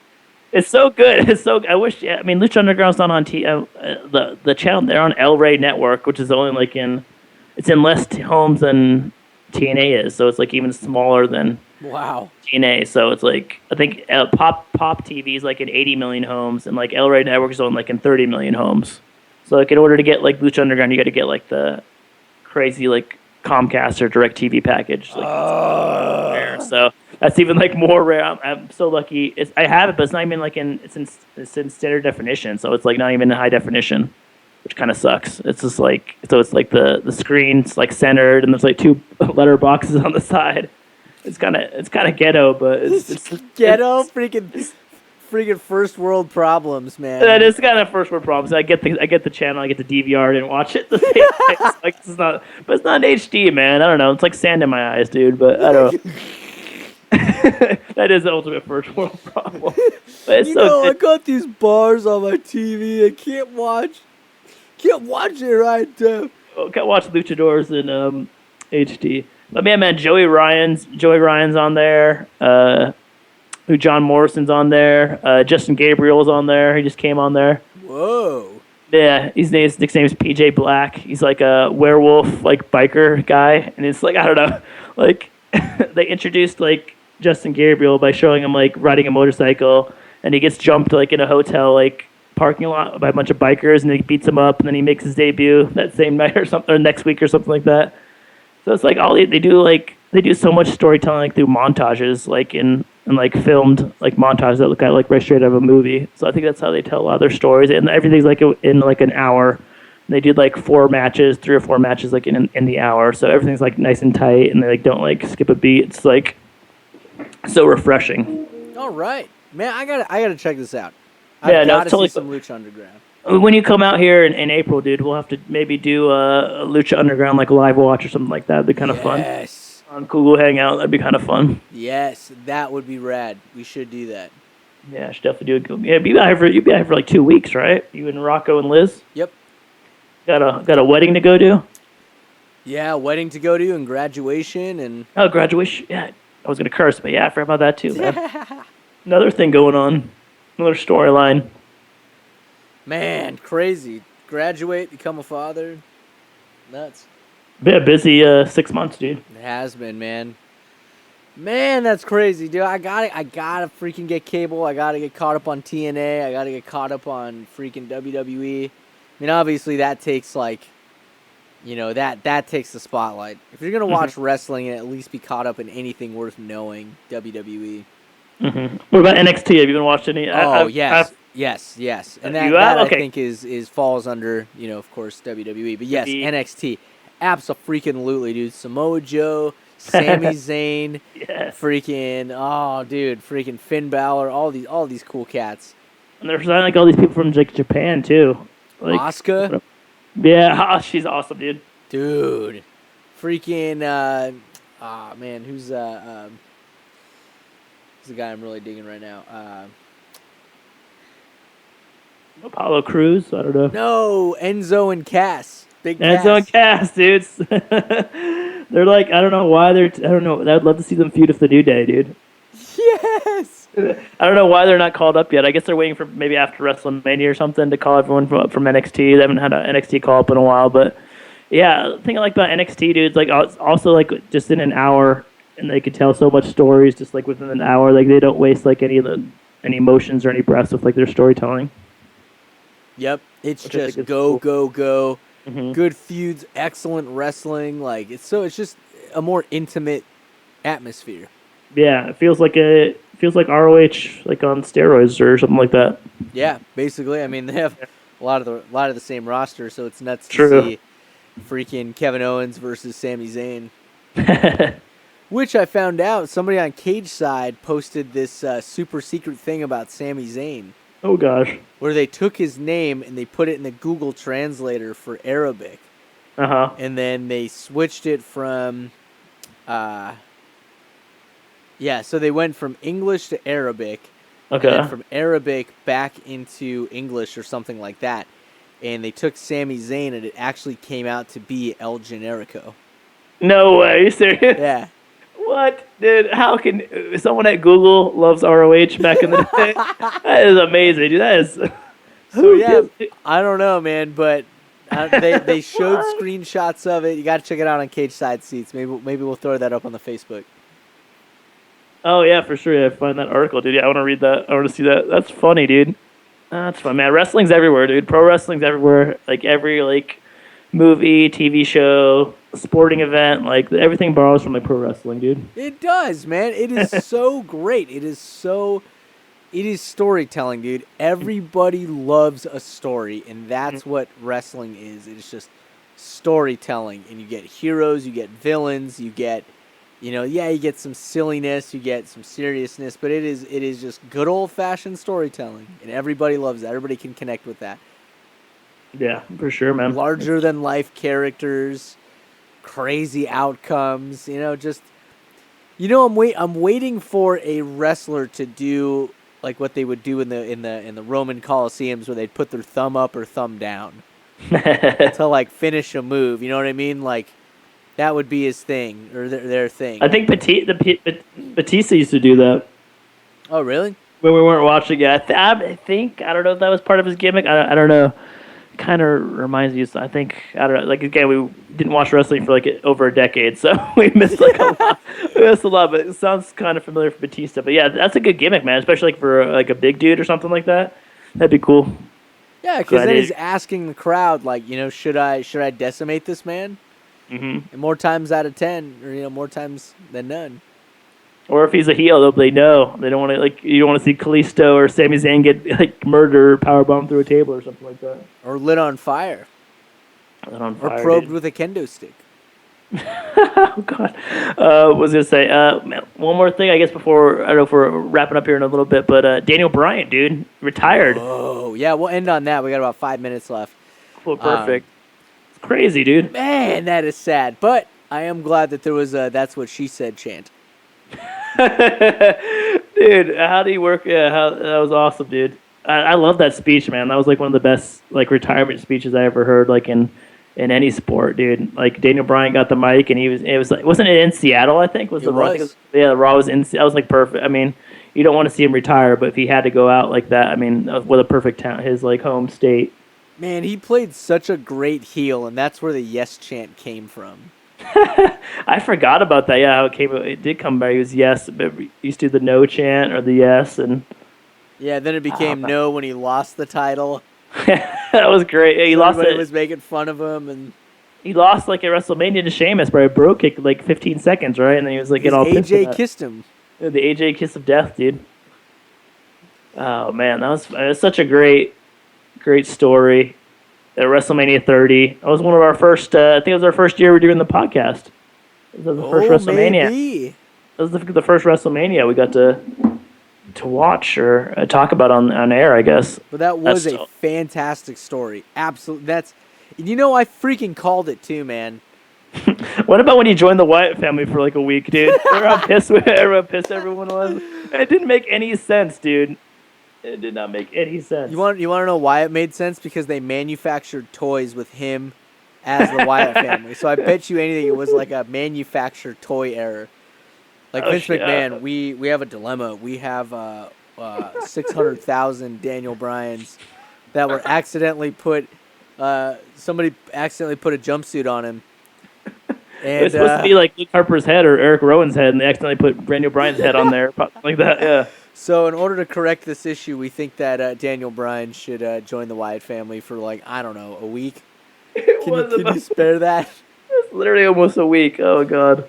It's so good. It's so. I wish. Yeah, I mean, Lucha Underground's not on the channel. They're on El Rey Network, which is only it's in less homes than TNA is. So it's even smaller than. Wow. TNA, so it's I think Pop TV is in 80 million homes, and El Rey Network is only in 30 million homes. So in order to get Lucha Underground, you got to get the crazy Comcast or DirecTV package. So that's even more rare. I'm so lucky. I have it, but it's not even it's in standard definition, so it's not even in high definition, which kind of sucks. It's just so it's the screen's centered, and there's 2 letter boxes on the side. It's kind of ghetto, but it's ghetto. Freaking first world problems, man. That is kind of first world problems. I get the channel, I get the DVR, and watch it. It's not in HD, man. I don't know. It's sand in my eyes, dude. But I don't know. That is the ultimate first world problem. But it's I got these bars on my TV. I can't watch it right now. Oh, can't watch Luchadors in HD. But man, Joey Ryan's on there. Who John Morrison's on there. Justin Gabriel's on there. He just came on there. Whoa. Yeah, his nickname's PJ Black. He's a werewolf biker guy, and it's I don't know, they introduced Justin Gabriel by showing him riding a motorcycle, and he gets jumped in a hotel parking lot by a bunch of bikers, and he beats them up, and then he makes his debut that same night or something, or next week or something like that. So it's all they do they do so much storytelling through montages in filmed montages that look right straight out of a movie. So I think that's how they tell a lot of their stories, and everything's in an hour. They did 3 or 4 matches in the hour, so everything's nice and tight, and they don't skip a beat. It's So refreshing. All right, man. I gotta check this out. Yeah, I've no, got it's to see totally. some Lucha Underground. When you come out here in April, dude, we'll have to maybe do a Lucha Underground like live watch or something like that. That'd be kind of fun. Yes. On Google Hangout, that'd be kind of fun. Yes, that would be rad. We should do that. Yeah, I should definitely do it. Yeah, you'd be out here for like 2 weeks, right? You and Rocco and Liz Yep. got a wedding to go to. Yeah, wedding to go to and graduation and Oh, graduation. Yeah, I was gonna curse, but yeah, I forgot about that too, man. Another thing going on, another storyline. man, crazy. Graduate, become a father. Nuts. Been a busy 6 months, dude. It has been, man. Man, that's crazy, dude. I gotta freaking get cable. I gotta get caught up on TNA. I gotta get caught up on freaking WWE. I mean, obviously that takes that takes the spotlight. If you're gonna watch wrestling and at least be caught up in anything worth knowing, WWE. Mm-hmm. What about NXT? Have you been watching any? Yes. And You that have? Okay. I think is falls under, of course, WWE. But yes, The- NXT. Abso-freaking-lutely, dude. Samoa Joe, Sami Zayn, Yes. freaking Finn Balor, all these cool cats. And there's like all these people from like Japan too. Like, Asuka, yeah, she's awesome, dude. dude. Freaking man, who's the guy I'm really digging right now? Apollo Crews, I don't know. No, Enzo and Cass. Big Cass. Enzo and Cass, dudes. They're like, I don't know. I'd love to see them feud with the New Day, dude. Yes. I don't know why they're not called up yet. I guess they're waiting for maybe after WrestleMania or something to call everyone from NXT. They haven't had an NXT call up in a while, but yeah, the thing I like about NXT, dudes, like also like just in an hour, and they could tell so much stories just like within an hour. Like they don't waste like any emotions or any breaths with like their storytelling. Yep. It's Which I think just is go, cool. go. Mm-hmm. Good feuds, excellent wrestling. Like it's just a more intimate atmosphere. Yeah, it feels like ROH like on steroids or something like that. Yeah, basically. I mean, they have a lot of the same roster, so it's nuts to True. see freaking Kevin Owens versus Sami Zayn. Which I found out somebody on Cage Side posted this super secret thing about Sami Zayn, Oh gosh. where they took his name and they put it in the Google Translator for Arabic, and then they switched it from, so they went from English to Arabic, Okay. and then from Arabic back into English or something like that, and they took Sami Zayn and it actually came out to be El Generico. No way. Are you serious? Yeah. What, dude? How can someone at Google loves ROH back in the day? That is amazing, dude. That is. So yeah, I don't know, man, but they showed screenshots of it. You got to check it out on Cage Side Seats. Maybe we'll throw that up on the Facebook. Oh yeah, for sure. Yeah, find that article, dude. Yeah, I want to read that. I want to see that. That's funny, dude. That's fun, man. Wrestling's everywhere, dude. Pro wrestling's everywhere. Like every movie, TV show, sporting event, like everything borrows from like pro wrestling, dude. It does, man. It is so great. It is storytelling, dude. Everybody loves a story, and that's what wrestling is. It is just storytelling, and you get heroes, you get villains, you get, you get some silliness, you get some seriousness, but it is just good old-fashioned storytelling, and everybody loves that. Everybody can connect with that. Yeah, for sure, man. Larger-than-life characters, crazy outcomes, I'm waiting for a wrestler to do like what they would do in the Roman Colosseums, where they'd put their thumb up or thumb down to like finish a move. You know what I mean? Like that would be his thing or their thing. I think Batista used to do that Oh, really? when we weren't watching it. I think I don't know if that was part of his gimmick. I don't know. Kind of reminds me. I don't know. Like again, we didn't watch wrestling for like over a decade, so we missed like a lot. We missed a lot, but it sounds kind of familiar for Batista. But yeah, that's a good gimmick, man. Especially like for like a big dude or something like that. That'd be cool. Yeah, because then he's asking the crowd, like, should I decimate this man? Mm-hmm. And more times out of 10, or more times than none. Or if he's a heel, they know they don't want to you don't want to see Kalisto or Sami Zayn get like murdered or powerbomb through a table or something like that. Or lit on fire. Lit on Or fire, probed dude. with a kendo stick. Oh God, was gonna say man, one more thing, I guess, before I don't know if we're wrapping up here in a little bit, but Daniel Bryan, dude, retired. Oh, yeah, we'll end on that. We got about 5 minutes left. Well, perfect. It's crazy, dude. Man, that is sad. But I am glad that there was a "That's What She Said" chant. Dude, how do you work? Yeah, that was awesome, dude. I love that speech, man. That was like one of the best like retirement speeches I ever heard, like in any sport, dude. Like Daniel Bryan got the mic, and it was like, wasn't it in Seattle? I think was It the Raw. was. Yeah, the Raw was in. I was like perfect. I mean, you don't want to see him retire, but if he had to go out like that, I mean, what a perfect town, his like home state. Man, he played such a great heel, and that's where the "Yes" chant came from. I forgot about that. Yeah, how it came. It did come by. He was yes, but we used to do the no chant or the yes, and Yeah, then it became "No" when he lost the title. that was great. Yeah, he lost Everybody it. was making fun of him, and He lost like at WrestleMania to Sheamus by a bro kick, like 15 seconds, right? And then he was like getting all pissed. AJ kissed him. Yeah, the AJ kiss of death, dude. Oh man, that was such a great story. At WrestleMania 30, that was one of our first. I think it was our first year we were doing the podcast. It was the first WrestleMania. Maybe. That was the first WrestleMania we got to watch or talk about on air, I guess. But that was a fantastic story. Absolutely, I freaking called it too, man. What about when you joined the Wyatt family for like a week, dude? Remember how pissed everyone was? It didn't make any sense, dude. It did not make any sense. You want to know why it made sense? Because they manufactured toys with him as the Wyatt family. So I bet you anything it was like a manufactured toy error. Like Vince McMahon, we have a dilemma. We have 600,000 Daniel Bryans that were accidentally put. Somebody accidentally put a jumpsuit on him. And, it was supposed to be like Luke Harper's head or Eric Rowan's head, and they accidentally put Daniel Bryan's head on there, like that. Yeah. So in order to correct this issue, we think that Daniel Bryan should join the Wyatt family for like, I don't know, a week. Can you spare that? It's literally almost a week. Oh God.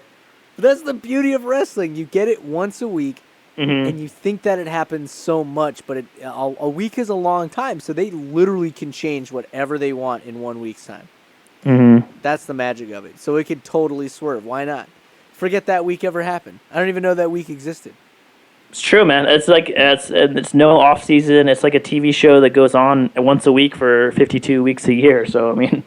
But that's the beauty of wrestling. You get it once a week, and you think that it happens so much, but a week is a long time, so they literally can change whatever they want in 1 week's time. That's the magic of it. So it could totally swerve. Why not? Forget that week ever happened. I don't even know that week existed. It's true, man. It's like it's no off season. It's like a TV show that goes on once a week for 52 weeks a year. So I mean,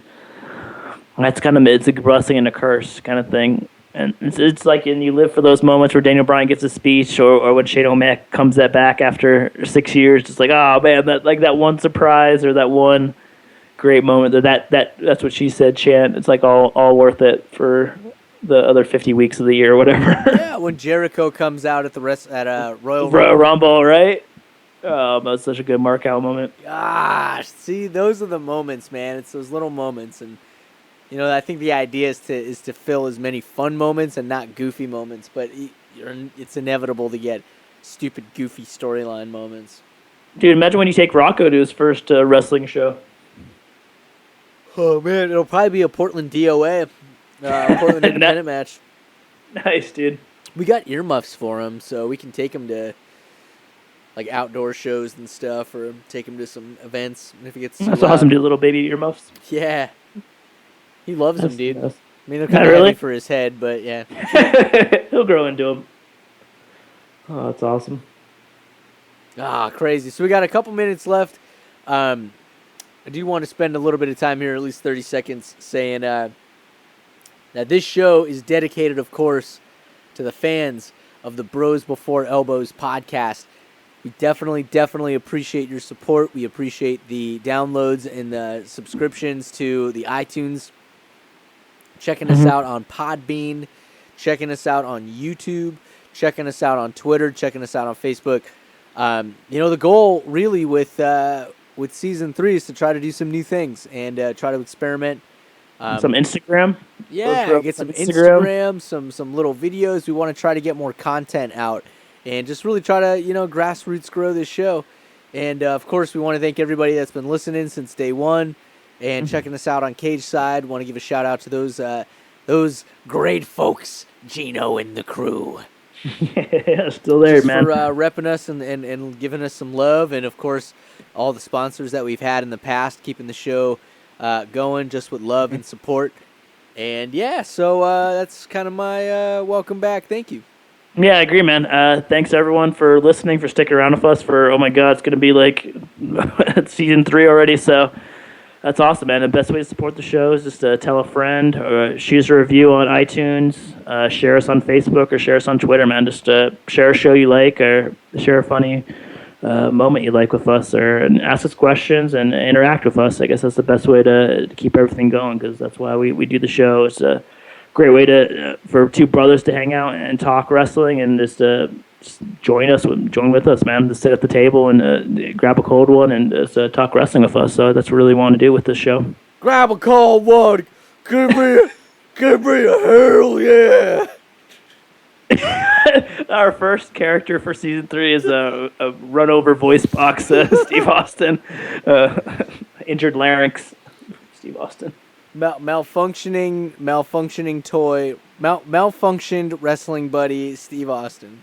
that's it's a blessing and a curse kind of thing. And it's like, and you live for those moments where Daniel Bryan gets a speech, or when Shane McMahon comes back after 6 years. It's like, oh man, that one surprise or that one great moment. That's what she said chant. It's like all worth it for the other 50 weeks of the year or whatever. Yeah, when Jericho comes out at Royal Rumble, right? Oh, that's such a good mark out moment. Gosh, see, those are the moments, man. It's those little moments, and I think the idea is to fill as many fun moments and not goofy moments. But it's inevitable to get stupid, goofy storyline moments. Dude, imagine when you take Rocco to his first wrestling show. Oh man, it'll probably be a Portland DOA. Portland Independent match. Nice, dude. We got earmuffs for him, so we can take him to like outdoor shows and stuff, or take him to some events. And if he gets That's awesome, dude. Little baby earmuffs. Yeah, he loves them, dude. Nice. I mean, they're kind of heavy for his head, but yeah, he'll grow into them. Oh, that's awesome. Crazy. So we got a couple minutes left. I do want to spend a little bit of time here, at least 30 seconds, saying that this show is dedicated, of course, to the fans of the Bros Before Elbows podcast. We definitely appreciate your support. We appreciate the downloads and the subscriptions to the iTunes. Checking us out on Podbean. Checking us out on YouTube. Checking us out on Twitter. Checking us out on Facebook. The goal really with season 3 is to try to do some new things and try to experiment. Some Instagram? Yeah, get some Instagram, some little videos. We want to try to get more content out and just really try to, grassroots grow this show. And, of course, we want to thank everybody that's been listening since day one and checking us out on Cage Side. Want to give a shout-out to those great folks, Gino and the crew. Yeah, still there, just man. For repping us and giving us some love. And, of course, all the sponsors that we've had in the past, keeping the show going just with love and support. And yeah, so that's kind of my welcome back. Thank you. Yeah, I agree, man. Thanks everyone for listening, for sticking around with us for, oh my God, it's going to be like season 3 already. So that's awesome, man. The best way to support the show is just to tell a friend, or shoot us a review on iTunes, share us on Facebook, or share us on Twitter, man. Just share a show you like, or share a funny moment you like with us, or and ask us questions and interact with us. I guess that's the best way to keep everything going, because that's why we do the show. It's a great way to for two brothers to hang out and talk wrestling, and just join with us, man. Just sit at the table and grab a cold one and just talk wrestling with us. So that's what we really want to do with this show. Grab a cold one. Give me a hell yeah. Our first character for season 3 is a run over voice box, Steve Austin, injured larynx, Steve Austin. Malfunctioning toy, malfunctioned wrestling buddy, Steve Austin.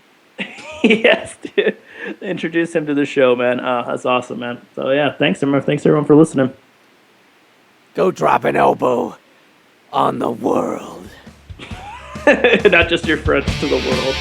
Yes, dude. Introduce him to the show, man. That's awesome, man. So yeah, thanks everyone for listening. Go drop an elbow on the world. Not just your friends, to the world.